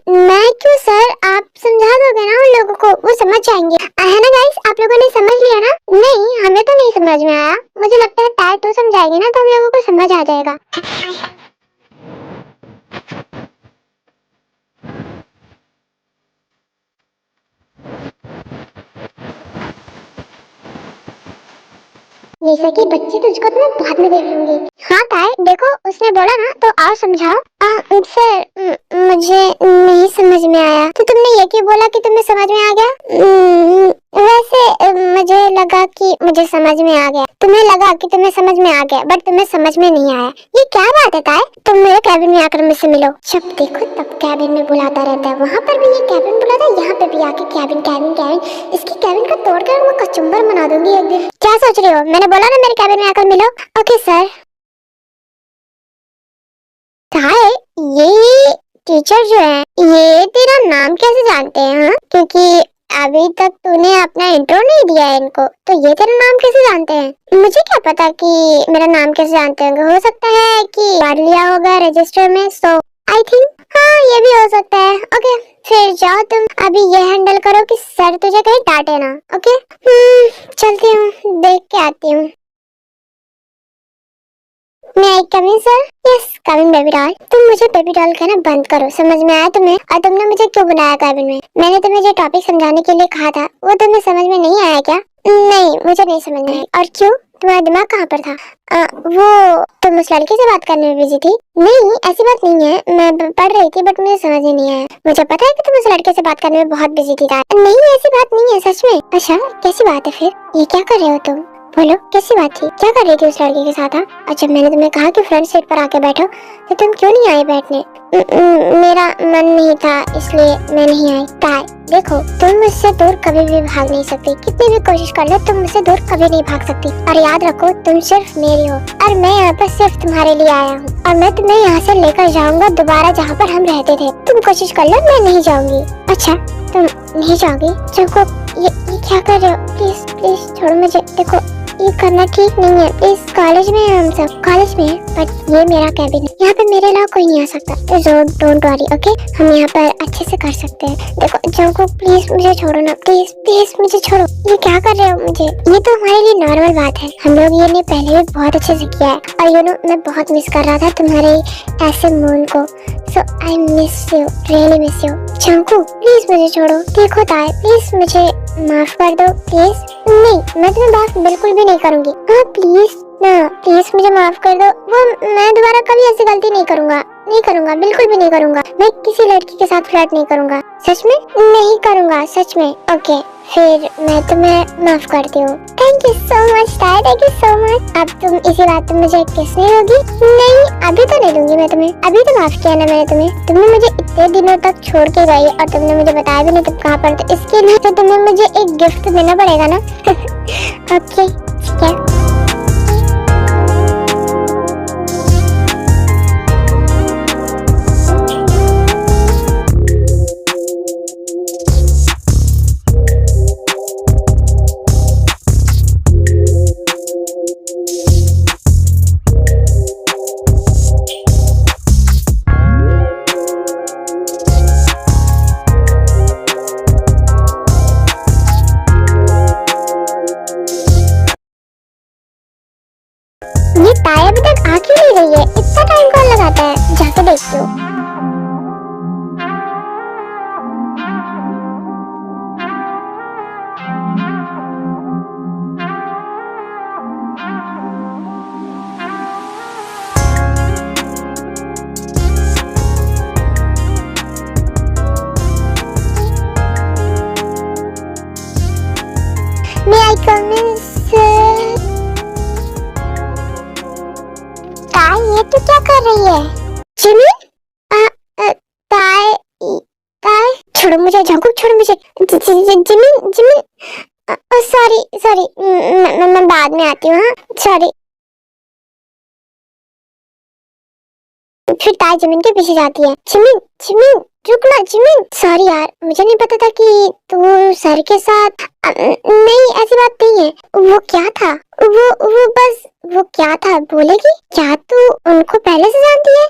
Speaker 2: मैं क्यों सर, आप समझा दोगे ना उन लोगों को, वो समझ जाएंगे, है ना गाइस? आप लोगों ने समझ लिया ना? नहीं हमें तो नहीं समझ में आया, मुझे लगता है टायर तो समझाएगी ना, तो हम लोगों को समझ आ जाएगा। जैसा कि बच्चे तुझको तो मैं बाद में देख लूंगी। हाँ ताई, देखो उसने बोला ना, तो आओ समझाओ। सर मुझे नहीं समझ में आया। तो तुमने ये क्यों बोला कि तुम्हें समझ में आ गया? वैसे मुझे लगा कि मुझे समझ में आ गया, तुम्हें लगा कि तुम्हें समझ में आ गया, बट तुम्हें समझ में नहीं आया। ये क्या बात है ताई? तुम मेरे कैबिन में आकर मुझसे मिलो। जब देखो तब कैबिन में बुलाता रहता है, वहाँ पर भी ये कैबिन बुलाता है, यहाँ पे भी आके कैबिन कैबिन कैबिन। इसकी कैबिन का तोड़कर मैं कचुम्बर बना दूंगी एक दिन। क्या सोच रही हो? मैंने बोला ना मेरे कैबिन में आकर मिलो। Okay sir. ताई, ये टीचर जो है, ये तेरा नाम कैसे जानते हैं? हाँ? क्योंकि अभी तक तूने अपना इंट्रो नहीं दिया है इनको, तो ये तेरा नाम कैसे जानते हैं? मुझे क्या पता कि मेरा नाम कैसे जानते होंगे। हो सकता है कि पढ़ लिया होगा रजिस्टर में, सो आई थिंक हाँ ये भी हो सकता है। ओके फिर जाओ तुम अभी ये हैंडल करो कि सर तुझे कहीं डांटे ना। ओके चलती हूँ, देख के आती हूँ। मैं I coming sir? Yes coming baby doll. तुम मुझे बेबी डॉल कहना बंद करो, समझ में आया तुम्हें? और तुमने मुझे क्यों बुलाया कैबिन में? मैंने तुम्हें जो टॉपिक समझाने के लिए कहा था वो तुम्हें समझ में नहीं आया क्या? नहीं मुझे नहीं समझ में आया। और क्यों, तुम्हारा दिमाग कहाँ पर था? वो तुम उस लड़के से बात करने में बिजी थी। नहीं ऐसी बात नहीं है, मैं पढ़ रही थी बट मुझे समझ ही नहीं आया। मुझे पता है कि तुम उस लड़के से बात करने में बहुत बिजी थी। नहीं ऐसी बात नहीं है सच में। अच्छा कैसी बात है फिर? ये क्या कर रहे हो तुम? बोलो कैसी बात थी, क्या कर रही थी उस लड़के के साथ? और जब मैंने तुम्हें कहा कि फ्रंट सीट पर आके बैठो तो तुम क्यों नहीं आई बैठने? मेरा मन नहीं था इसलिए मैं नहीं आई। ताई देखो तुम मुझसे दूर कभी भी भाग नहीं सकती, कितनी भी कोशिश कर लो तुम मुझसे दूर कभी नहीं भाग सकती। और याद रखो तुम सिर्फ मेरी हो और मैं यहाँ पर सिर्फ तुम्हारे लिए आया हूँ। और मैं तुम्हें यहाँ से लेकर जाऊंगा दोबारा जहाँ पर हम रहते थे। तुम कोशिश कर लो, मैं नहीं जाऊंगी। अच्छा तुम नहीं जाओगी? चुको ये क्या कर रहे हो? प्लीज प्लीज छोड़ो मुझे। देखो ये करना ठीक नहीं है प्लीज। कॉलेज में है हम सब, कॉलेज में है बट ये मेरा कैबिन है, यहाँ पे मेरे अलावा कोई नहीं आ सकता। तो डोंट वरी ओके, हम यहाँ पर अच्छे से कर सकते हैं। देखो जंको प्लीज मुझे छोड़ो ना, प्लीज प्लीज मुझे छोड़ो। ये क्या कर रहे हो मुझे? ये तो हमारे लिए नॉर्मल बात है, हम लोग ये ने पहले भी बहुत अच्छे से किया है। और यू नो मैं बहुत मिस कर रहा था तुम्हारे ऐसे मून को। So I miss you, really miss you. Junko please मुझे छोड़ो। देखो ताई प्लीज मुझे माफ कर दो प्लीज। नहीं मैं तुम्हें माफ बिल्कुल भी नहीं करूंगी। हाँ प्लीज ना, प्लीज मुझे माफ कर दो। वो मैं दोबारा कभी ऐसी गलती नहीं करूंगा, नहीं करूंगा, बिल्कुल भी नहीं करूंगा। मैं किसी लड़की के साथ फ्लर्ट नहीं करूंगा, सच में नहीं करूंगा, सच में। ओके फिर मैं तुम्हें माफ करती हूँ। थैंक यू सो मच ताई, थैंक यू सो मच। अब तुम इसी बात पे मुझे किस नहीं होगी? नहीं अभी तो नहीं दूंगी मैं तुम्हें, अभी तो माफ किया ना मैंने तुम्हें। तुमने मुझे इतने दिनों तक छोड़ के गई और तुमने मुझे बताया भी नहीं तुम कहाँ पर, तो इसके लिए तो तुम्हें मुझे एक गिफ्ट देना पड़ेगा ना। ओके ठीक है। ये ताई अभी तक आ क्यों नहीं रही है? इतना टाइम कौन लगाता है? जाके देखती हूँ। May I come in, sir? ताई ये तू क्या कर रही है? जिमी? ताई ताई छोड़ो मुझे, झांकू छोड़ो मुझे। जिमी जिमी सॉरी सॉरी, मैं बाद में आती हूँ। हाँ सॉरी। फिर ताई जमीन के पीछे जाती है। जिमी जिमी रुक ना जिमी। सॉरी यार मुझे नहीं पता था कि तू सर के साथ। नहीं ऐसी बात नहीं है। वो क्या था? वो बस वो क्या था बोलेगी? क्या तू उनको पहले से जानती है?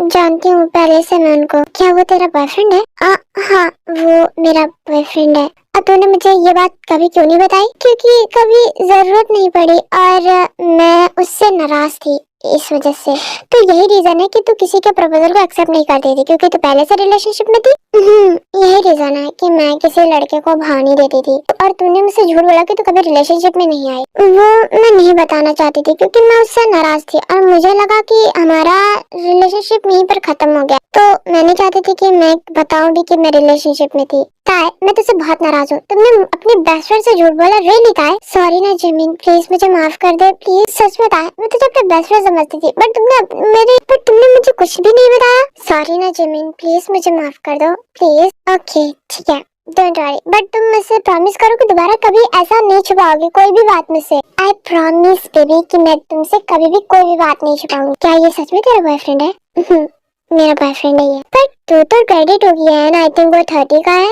Speaker 2: जानती हूँ पहले से मैं उनको। क्या वो तेरा बॉयफ्रेंड है? हाँ वो मेरा बॉयफ्रेंड है। अब तूने मुझे ये बात कभी क्यों नहीं बताई? क्योंकि कभी जरूरत नहीं पड़ी और मैं उससे नाराज थी इस वजह से। तो यही रीजन है कि तू किसी के प्रपोजल को एक्सेप्ट नहीं करती थी क्योंकि तू पहले से रिलेशनशिप में थी। यही रीजन है कि मैं किसी लड़के को भाव नहीं देती थी। और तूने मुझसे झूठ बोला कि तू कभी रिलेशनशिप में नहीं आई। वो मैं नहीं बताना चाहती थी क्योंकि मैं उससे नाराज थी और मुझे लगा कि हमारा रिलेशनशिप यहीं पर खत्म हो गया। तो मैं नहीं चाहती थी कि मैं बताऊं भी कि मैं रिलेशनशिप में थी। ताई मैं तुझसे बहुत नाराज हूँ, तुमने अपनी बेस्ट फ्रेंड से झूठ बोला। रियली ताई? सॉरी ना जिमिन, प्लीज मुझे माफ कर दे प्लीज। सच में ताई मैं तुझे अपने बेस्ट फ्रेंड समझती थी बट तुमने मुझे कुछ भी नहीं बताया। सॉरी ना जिमिन, प्लीज मुझे माफ कर दो प्लीज। ओके ठीक है डोंट वरी, बट तुम मुझसे प्रॉमिस करो कि दोबारा कभी ऐसा नहीं छुपाओगे कोई भी बात मुझसे। आई प्रॉमिस बेबी कि मैं तुमसे कभी भी कोई भी बात नहीं छुपाऊंगी। क्या ये सच में तेरा बॉयफ्रेंड है? मेरा बॉयफ्रेंड है ये। बट तू तो ग्रेजुएट हो गया है ना, आई थिंक वो 30 का है।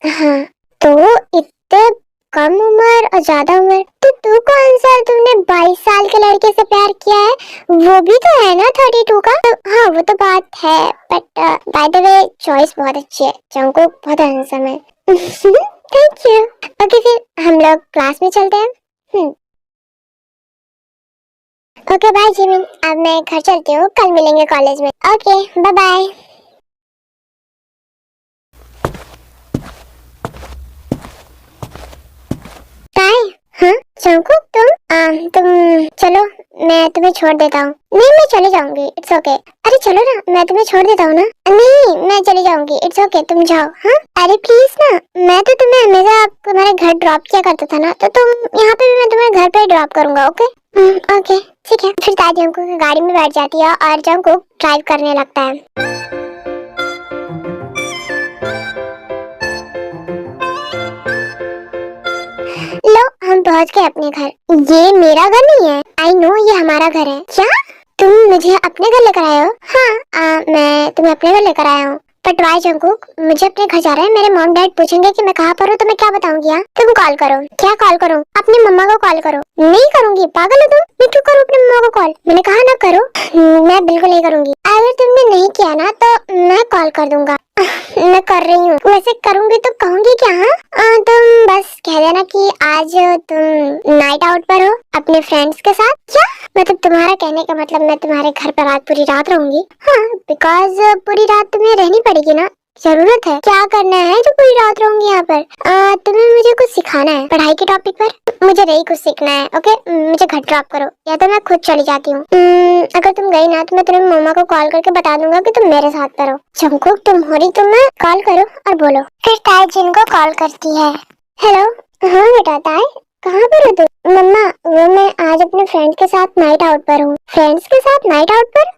Speaker 2: हाँ, तो इतने कम उम्र और ज्यादा उम्र, तो तू कौन सा, तुमने 22 साल के लड़के से प्यार किया है, वो भी तो है ना 32 का। तो हाँ वो तो बात है, but by the way choice बहुत अच्छी है, जंगकुक बहुत हैंडसम है। Thank you. ओके फिर हम लोग क्लास में चलते हैं। ओके बाय जिमिन, अब मैं घर चलती हूँ, कल मिलेंगे कॉलेज में। Okay bye bye. बाय। हाँ जंगकुक, तुम चलो, मैं तुम्हें छोड़ देता हूँ। नहीं मैं चली जाऊंगी, इट्स ओके। अरे चलो ना, मैं तुम्हें छोड़ देता हूँ ना। नहीं मैं चली जाऊंगी, इट्स ओके, तुम जाओ। हाँ अरे प्लीज ना, मैं तो तुम्हें हमेशा तुम्हारे घर ड्रॉप किया करता था ना, तो तुम यहाँ पे भी मैं तुम्हें घर पे ही ड्रॉप करूंगा। ओके ओके ठीक है। फिर ताई जंगकुक गाड़ी में बैठ जाती है और जंगकुक ड्राइव करने लगता है। लो हम पहुंच गए अपने घर। ये मेरा घर नहीं है, आई नो ये हमारा घर है। क्या तुम मुझे अपने घर लेकर आए हो? हाँ मैं तुम्हें अपने घर लेकर आया हूँ। बट वाई जंगकुक, मुझे अपने घर जा रहा है, मेरे मॉम डैड पूछेंगे कि मैं कहाँ पर हूँ, तो मैं क्या बताऊंगी? यार तुम कॉल करो। क्या कॉल करूँ? अपनी मम्मा को कॉल करो। नहीं करूंगी, पागल हो तुम? मैं क्यों करूँ अपनी मम्मा को कॉल? मैंने कहा ना करो। मैं बिल्कुल नहीं करूंगी। अगर तुमने नहीं किया ना तो मैं कॉल कर दूंगा। मैं कर रही हूँ, वैसे करूंगी तो कहूंगी क्या? तुम बस कह देना कि आज तुम नाइट आउट पर हो अपने फ्रेंड्स के साथ। क्या मतलब तुम्हारा कहने का मतलब मैं तुम्हारे घर पर आज पूरी रात रहूंगी? हाँ बिकॉज पूरी रात तुम्हें रहनी पड़ेगी ना, जरूरत है। क्या करना है जो पूरी रात रहूंगी यहाँ पर? तुम्हें मुझे कुछ सिखाना है पढ़ाई के टॉपिक पर? मुझे नहीं कुछ सीखना है। ओके मुझे घर ड्रॉप करो, या तो मैं खुद चली जाती हूँ। अगर तुम गई ना तो मैं तुम्हें मम्मा को कॉल करके बता दूंगा कि तुम मेरे साथ पर हो। जंगकुक तुम हो रही, तुम कॉल करो और बोलो। फिर ताई जिन को कॉल करती है। हेलो। हाँ बेटा ताई, कहाँ पर हो तुम? मम्मा वो मैं आज अपने फ्रेंड के साथ नाइट आउट पर हूँ। फ्रेंड्स के साथ नाइट आउट पर?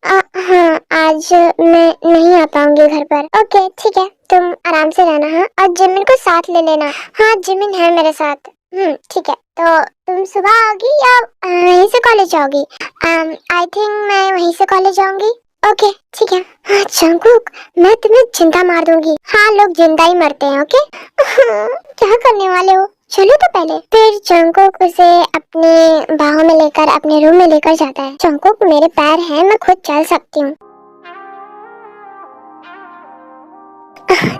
Speaker 2: हाँ आज मैं नहीं आ पाऊंगी घर पर। ओके ठीक है, तुम आराम से रहना। हाँ और जिमिन को साथ ले लेना। हाँ जिमिन है मेरे साथ। ठीक है, तो तुम सुबह आओगी या वहीं से कॉलेज जाओगी? आई थिंक मैं वहीं से कॉलेज जाऊंगी। ओके ठीक है। हाँ जंगकुक, मैं तुम्हें जिंदा मार दूंगी। हाँ लोग जिंदा ही मरते हैं। ओके क्या करने वाले हो? चलो तो पहले। फिर जंगकुक उसे अपने बाहों में लेकर अपने रूम में लेकर जाता है। जंगकुक मेरे पैर हैं, मैं खुद चल सकती हूँ।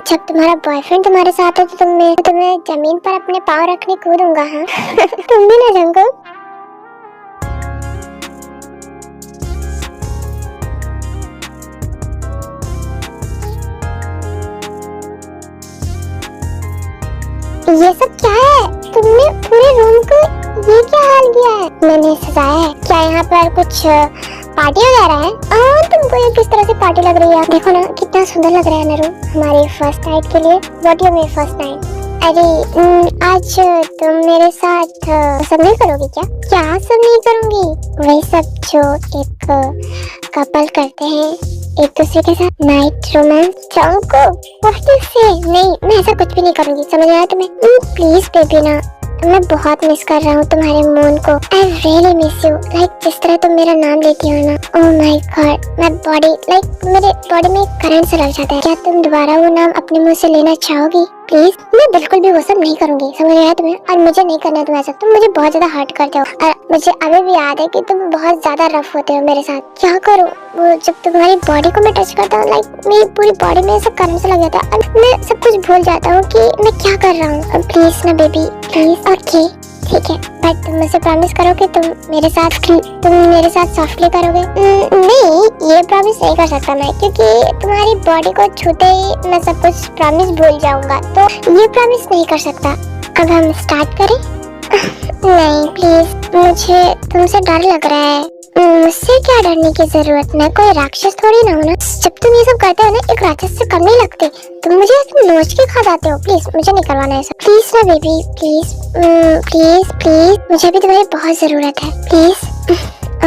Speaker 2: जब तुम्हारा बॉयफ्रेंड तुम्हारे साथ है तो तुम्हें जमीन पर अपने पाँव रखने को दूंगा। हाँ तुम भी ना जंगकुक। ये सब क्या है? तुमने पूरे रूम को ये क्या हाल किया है? मैंने सजाया है। क्या यहाँ पर कुछ पार्टी वगैरह है? तुमको ये किस तरह से पार्टी लग रही है? देखो ना कितना सुंदर लग रहा है ना रूम हमारी फर्स्ट नाइट के लिए। What you mean first night? अरे आज तुम मेरे साथ सब नहीं करोगी क्या? क्या सब नहीं करूंगी? वही सब जो एक कपल करते हैं एक दूसरे के साथ, नाइट रोमांस। नहीं मैं ऐसा कुछ भी नहीं करूंगी, समझ आया तुम्हें? प्लीज बेबी ना, मैं बहुत मिस कर रहा हूँ तुम्हारे मून को। I really miss you. Like जिस तरह तुम मेरा नाम लेती हो ना, ओह माय गॉड, मैं बॉडी मेरे बॉडी में करंट से लग जाता है। क्या तुम दोबारा वो नाम अपने मुंह से लेना चाहोगी प्लीज? मैं बिल्कुल भी वो सब नहीं करूंगी, समझ आया तुम्हें? और मुझे नहीं करना तुम ऐसा, तुम मुझे बहुत ज्यादा हर्ट करते हो और मुझे अभी भी याद है कि तुम बहुत ज्यादा रफ होते हो मेरे साथ। क्या करूँ वो जब तुम्हारी बॉडी को मैं टच करता हूँ, लाइक मेरी पूरी बॉडी में ऐसा करंट से लग जाता है और मैं सब कुछ भूल जाता हूँ कि मैं क्या कर रहा हूँ। प्लीज ना बेबी प्लीज। ओके ठीक है, बट तुम मुझे प्रॉमिस करो कि तुम मेरे साथ सॉफ्टली करोगे? नहीं ये प्रॉमिस नहीं कर सकता मैं, क्योंकि तुम्हारी बॉडी को छूते ही मैं सब कुछ प्रॉमिस भूल जाऊंगा, तो ये प्रॉमिस नहीं कर सकता। अब हम स्टार्ट करें? नहीं प्लीज, मुझे तुमसे डर लग रहा है। मुझसे क्या डरने की जरूरत? मैं कोई राक्षस थोड़ी ना हूँ ना। जब तुम ये सब करते हो ना, एक राक्षस से कम नहीं लगते। तुम मुझे नोच के खा जाते हो। प्लीज मुझे नहीं करवाना ऐसा। प्लीज ना बेबी प्लीज। प्लीज प्लीज, मुझे भी तुम्हारी बहुत जरूरत है प्लीज।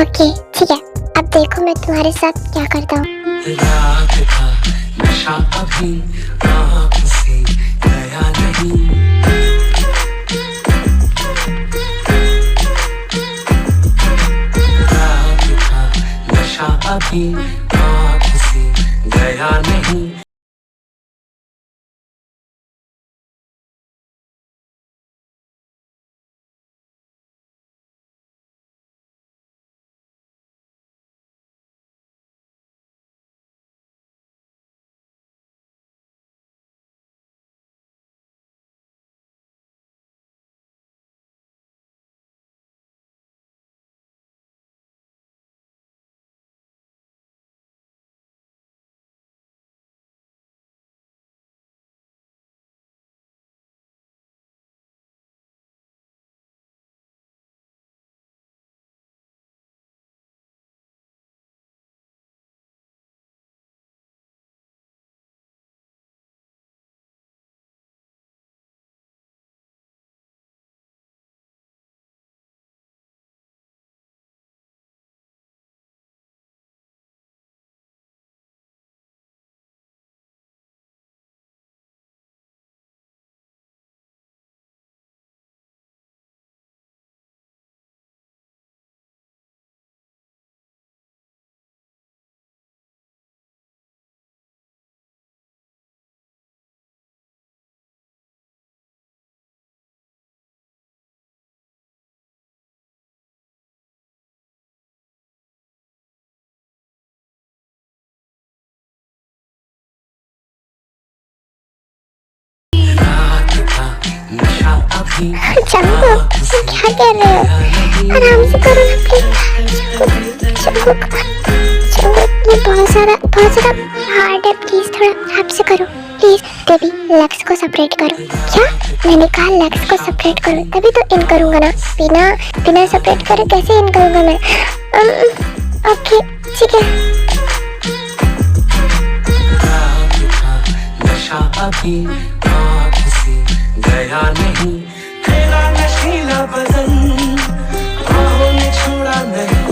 Speaker 2: ओके ठीक है, अब देखो मैं तुम्हारे साथ क्या करता हूँ।
Speaker 1: रात था नशा अभी आँख से गया नहीं। रात था नशा अभी आँख से गया नहीं। अभी
Speaker 2: जंगकुक, तुम क्या कर रहे हो? आराम से करो ना प्लीज। जंगकुक, ये बहुत ज्यादा हार्ड है, प्लीज थोड़ा आराम से करो प्लीज। बेबी लेग्स को सेपरेट करो। क्या? मैंने कहा लेग्स को सेपरेट करो, तभी तो इन करूंगा ना। बिना सेपरेट करे कैसे इन करूंगा मैं? ओके ठीक है।
Speaker 1: नशा अभी आँख से गया नहीं, तेरा नशीला बदन बाहों ने छोड़ा नहीं,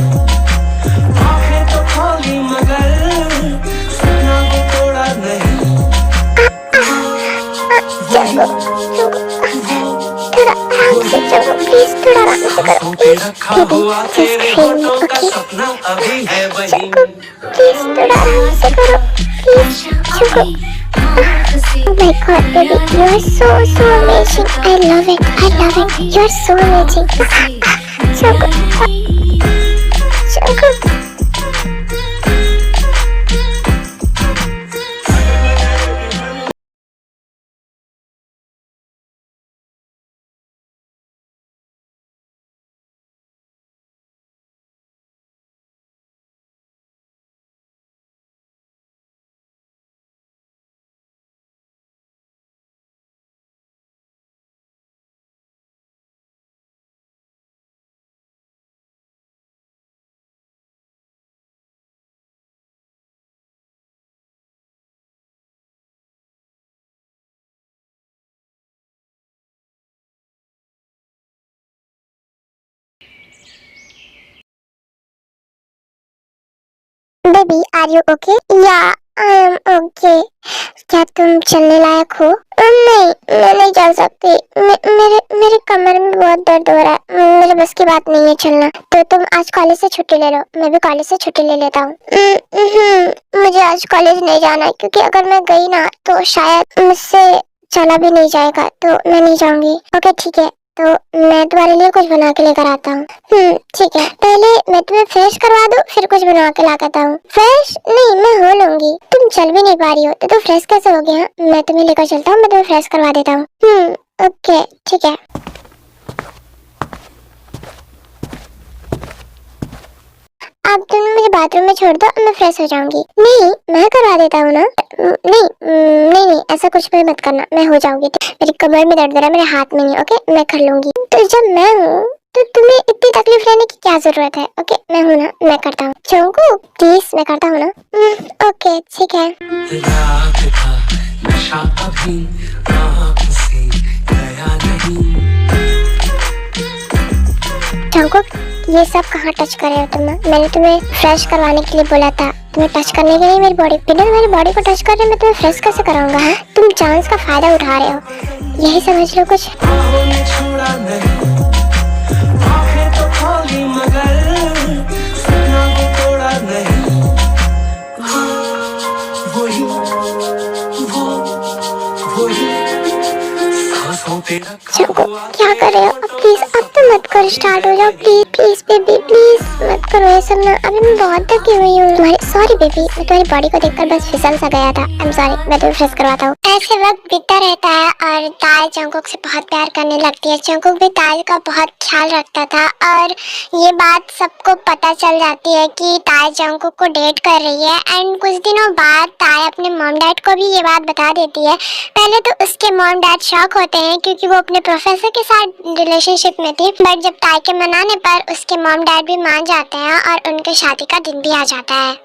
Speaker 1: आँखें तो खोली मगर सपना को तोड़ा नहीं।
Speaker 2: थोड़ा आराम से चलो प्लीज, थोड़ा आराम से करो please. Baby just feel me, okay? Please थोड़ा आराम से करो प्लीज। चुको। Oh my God, baby, you are so amazing. I love it. You are so amazing. Choco. Baby, are you okay? Yeah, I am okay. क्या तुम चलने लायक हो? नहीं, मैं नहीं चल सकती। मेरे कमर में बहुत दर्द हो रहा है। मेरे बस की बात नहीं है चलना। तो तुम आज कॉलेज से छुट्टी ले लो, मैं भी कॉलेज से छुट्टी ले लेता हूँ। मुझे आज कॉलेज नहीं जाना है, क्योंकि अगर मैं गई ना तो शायद मुझसे चला भी नहीं जाएगा, तो मैं नहीं जाऊंगी। ओके ठीक है, तो मैं तुम्हारे लिए कुछ बना के लेकर आता हूँ। ठीक है, पहले मैं तुम्हें फ्रेश करवा दूँ, फिर कुछ बना के ला आता हूँ। फ्रेश नहीं, मैं हो लूंगी। तुम चल भी नहीं पा रही हो तो फ्रेश कैसे हो गया? मैं तुम्हें लेकर चलता हूँ, मैं तुम्हें फ्रेश करवा देता हूँ। ओके ठीक है। आप तुम मुझे बाथरूम में छोड़ दो, मैं फ्रेश हो जाऊंगी। नहीं, मैं करवा देता हूँ ना। नहीं, ऐसा कुछ भी मत करना, मैं हो जाऊंगी। मेरी कमर में दर्द हो रहा है, मेरे हाथ में नहीं। ओके, मैं कर लूंगी। तो जब मैं हूँ तो तुम्हें इतनी तकलीफ लेने की क्या जरूरत है? ओके, मैं हूँ ना, मैं करता हूँ। चंकू प्लीज, मैं करता हूँ ना। ओके ठीक है।
Speaker 1: रात का नशा अभी आँख से गया नहीं।
Speaker 2: चंकू ये सब कहाँ टच कर रहे हो तुम? मैंने तुम्हें फ्रेश करवाने के लिए बोला था, तुम्हें टच करने के लिए मेरी बॉडी। बिना मेरी बॉडी को टच कर रहे मैं तुम्हें फ्रेश कैसे कराऊंगा? है तुम चांस का फायदा उठा रहे हो, यही समझ लो कुछ। चंकू क्या कर रहे हो? प्लीज अब तो मत करो, स्टार्ट हो जाओ प्लीज बेबी, प्लीज मत करो ये सब ना। अभी मैं बहुत थकी हुई हूँ। सॉरी बेबी, मैं तुम्हारी बॉडी को देखकर बस फिसल सा गया था। आई एम सॉरी, मैं तुम्हें फ्रेश करवाता हूँ। ऐसे वक्त बीतता रहता है और ताय जंकुक से बहुत प्यार करने लगती है। जंकुक भी ताय का बहुत ख्याल रखता था और ये बात सबको पता चल जाती है कि ताय जंकुक को डेट कर रही है। एंड कुछ दिनों बाद ताय अपने मॉम डैड को भी ये बात बता देती है। पहले तो उसके मॉम डैड शॉक होते हैं क्योंकि वो अपने प्रोफेसर के साथ रिलेशनशिप में थी, बट जब ताई के मनाने पर उसके मॉम डैड भी मान जाते हैं और उनके शादी का दिन भी आ जाता है।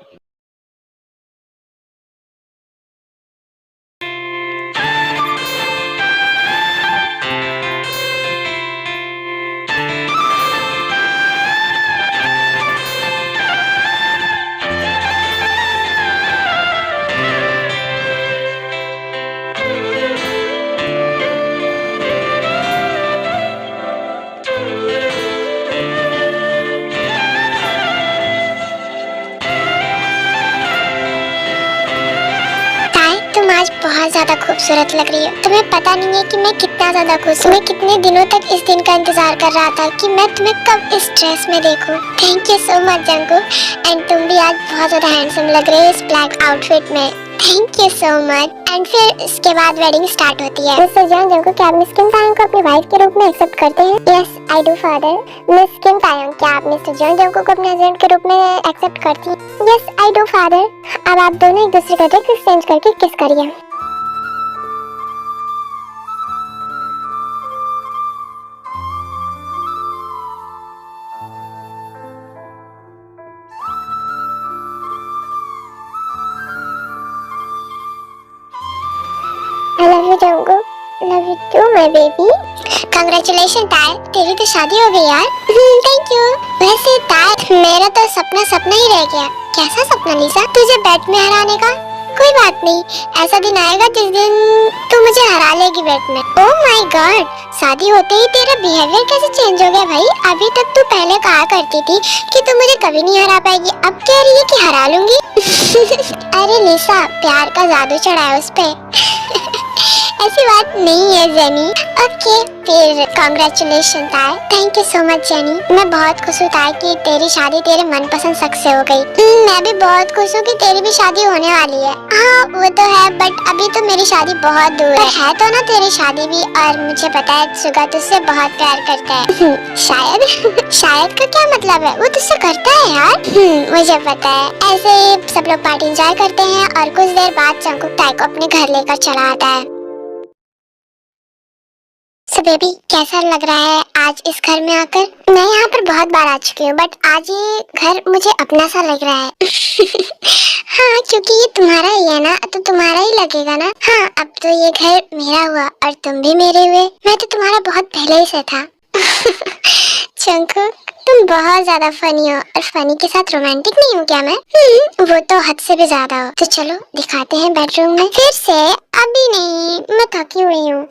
Speaker 2: आज बहुत ज्यादा खूबसूरत लग रही है। तुम्हें पता नहीं है कि मैं कितना ज्यादा खुश हूँ। मैं कितने दिनों तक इस दिन का इंतजार कर रहा था कि मैं तुम्हें कब इस ड्रेस में देखूं। Thank you so much Jungkook. And तुम भी आज बहुत ज्यादा हैंडसम लग रहे हो इस ब्लैक आउटफिट में। Thank you so much. And फिर इसके बाद वेडिंग स्टार्ट होती है। मिस्टर जॉन जंगकुक, क्या आप मिस किम तायंग को अपनी वाइफ के रूप में एक्सेप्ट करते हैं? Yes I do father. Miss Kim Taeyang, क्या आप मिस्टर जॉन जंगकुक को अपने हस्बैंड के रूप में एक्सेप्ट करती हैं? Yes I do father. अब आप दोनों एक दूसरे को ड्रेस एक्सचेंज करके किस करिए। I love you Jungkook, love you too my baby। Congratulations ताय, तेरी तो शादी हो गई यार। Thank you. वैसे ताय, मेरा तो सपना सपना ही रह गया। कैसा सपना लीसा? तुझे बैट में हराने का? कोई बात नहीं, ऐसा दिन आएगा जिस दिन तू मुझे हरा लेगी बैट में। ओह माय गॉड, शादी होते ही तेरा बिहेवियर कैसे चेंज हो गया भाई? अभी तक तू पहले कहा करती थी कि तू मुझे कभी नहीं हरा पाएगी, अब कह रही है कि हरा लूंगी। अरे लिसा, प्यार का जादू चढ़ा है उस पे। ऐसी बात नहीं है जेनी। ओके फिर कांग्रेचुलेशन ताय। Thank you so much jenny. मैं बहुत खुश हूँ ताय कि तेरी शादी तेरे मनपसंद शख्स से हो गई। मैं भी बहुत खुश हूँ कि तेरी भी शादी होने वाली है। हाँ वो तो है, बट अभी तो मेरी शादी बहुत दूर है तो ना तेरी शादी भी। और मुझे पता है सुगा तुझसे बहुत प्यार करता है। शायद शायद का क्या मतलब है? वो तुझसे करता है यार। मुझे पता है। ऐसे ही सब लोग पार्टी एंजॉय करते हैं और कुछ देर बाद जंगकुक ताय को अपने घर लेकर चला आता है। So बेबी, कैसा लग रहा है आज इस घर में आकर? मैं यहाँ पर बहुत बार आ चुकी हूँ, बट आज ये घर मुझे अपना सा लग रहा है। हाँ, क्योंकि ये तुम्हारा ही है ना, तो तुम्हारा ही लगेगा ना। हाँ, अब तो ये घर मेरा हुआ और तुम भी मेरे हुए। मैं तो तुम्हारा बहुत पहले ही से था। जंगकुक, तुम बहुत ज्यादा फनी हो, और फनी के साथ रोमांटिक नहीं हूँ क्या मैं? वो तो हद से भी ज्यादा हो। तो चलो दिखाते हैं बेडरूम में। फिर से? अभी नहीं, मैं थकी हुई हूँ।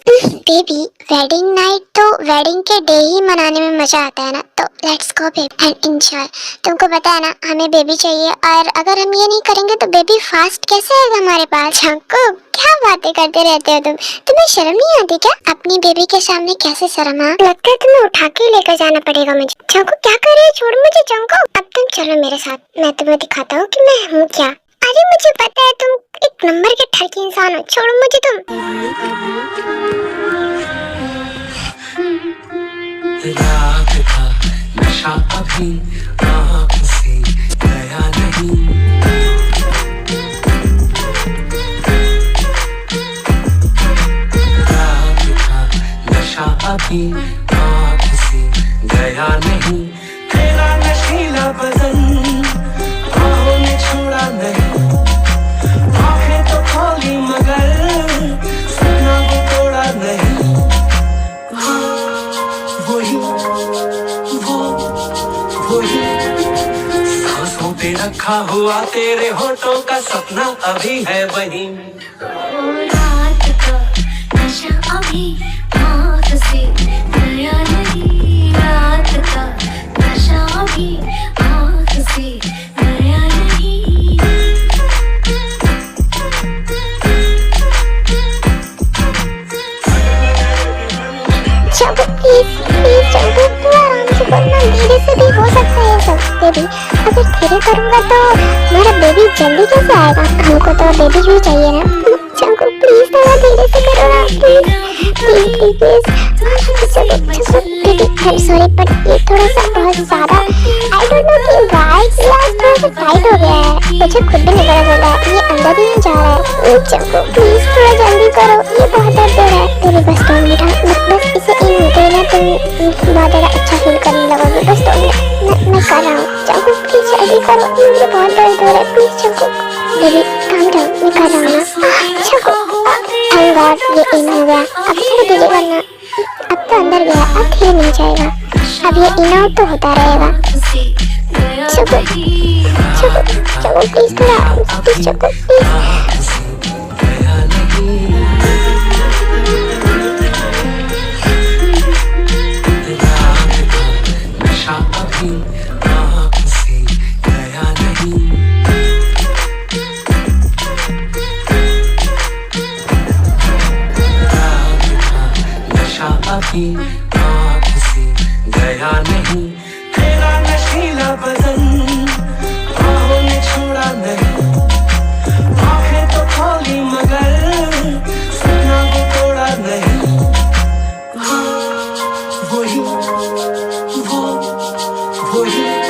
Speaker 2: बेबी, वेडिंग नाइट तो वेडिंग के डे ही मनाने में मजा आता है ना, तो let's go baby and enjoy. तुमको पता है ना, हमें बेबी चाहिए, और अगर हम ये नहीं करेंगे तो बेबी फास्ट कैसे आएगा हमारे पास? जंगकुक, क्या बातें करते रहते हो तुम? तुम्हें शर्म नहीं आती क्या? अपनी बेबी के सामने कैसे शर्म आ? लगता है तुम्हें उठा के लेकर जाना पड़ेगा मुझे। जंगकुक क्या कर रही है? छोड़ मुझे जंगकुक। अब तुम चलो मेरे साथ, मैं तुम्हें दिखाता हूँ कि मैं हूँ क्या। अरे मुझे पता है तुम एक नंबर के ठरकी इंसान हो, छोड़ो मुझे तुम।
Speaker 1: रात का नशा अभी आँख से गया नहीं। रात का नशा अभी आँख से गया नहीं। तेरा नशीला बदन आँखों ने छोड़ा नहीं। आँखें तो खोली मगर सपना वो तोड़ा नहीं। वही सांसों पे रखा हुआ तेरे होठों का सपना अभी है वही।
Speaker 3: रात का नशा अभी आँख से गया नहीं। रात का नशा अभी आँख से गया नहीं।
Speaker 2: जंगकुक प्लीज प्लीज जंगकुक, तू आराम से करना, धीरे से भी हो सकता है सब। बेबी, अगर धीरे करूँगा तो मेरा बेबी जल्दी कैसे आएगा? हमको तो बेबी भी चाहिए ना। जंगकुक प्लीज थोड़ा धीरे से करो ना, please please please please. Baby I am sorry, but ये थोड़ा सा बहुत ज्यादा, आई डोंट नो कि व्हाई ये थोड़ा सा टाइट हो गया है। मुझे खुद भी नहीं पता चला, ये अंदर ही नहीं जा रहा है। जंगकुक प्लीज थोड़ा जल्दी करो, ये बहुत दर्द हो रहा है। बेबी बस 2 मिनट, बस इसे इन होते ही ना तुम बहुत ज़्यादा अच्छा फील करने लगोगे। बस 2 मिनट, मैं कर रहा हूँ। जंगकुक प्लीज जल्दी करो, मुझे बहुत दर्द हो रहा है। Please Jungkook. Baby calm down, मैं कर रहा हूँ ना। जंगकुक, थैंक गॉड ये इन हो गया। अब थोड़ा धीरे करना, अब तो अंदर गया, अब धीरे नहीं जाएगा। अब ये इन आउट तो होता रहेगा। जंगकुक जंगकुक जंगकुक प्लीज थोड़ा, प्लीज जंगकुक प्लीज।
Speaker 1: अभी आँख से गया नहीं।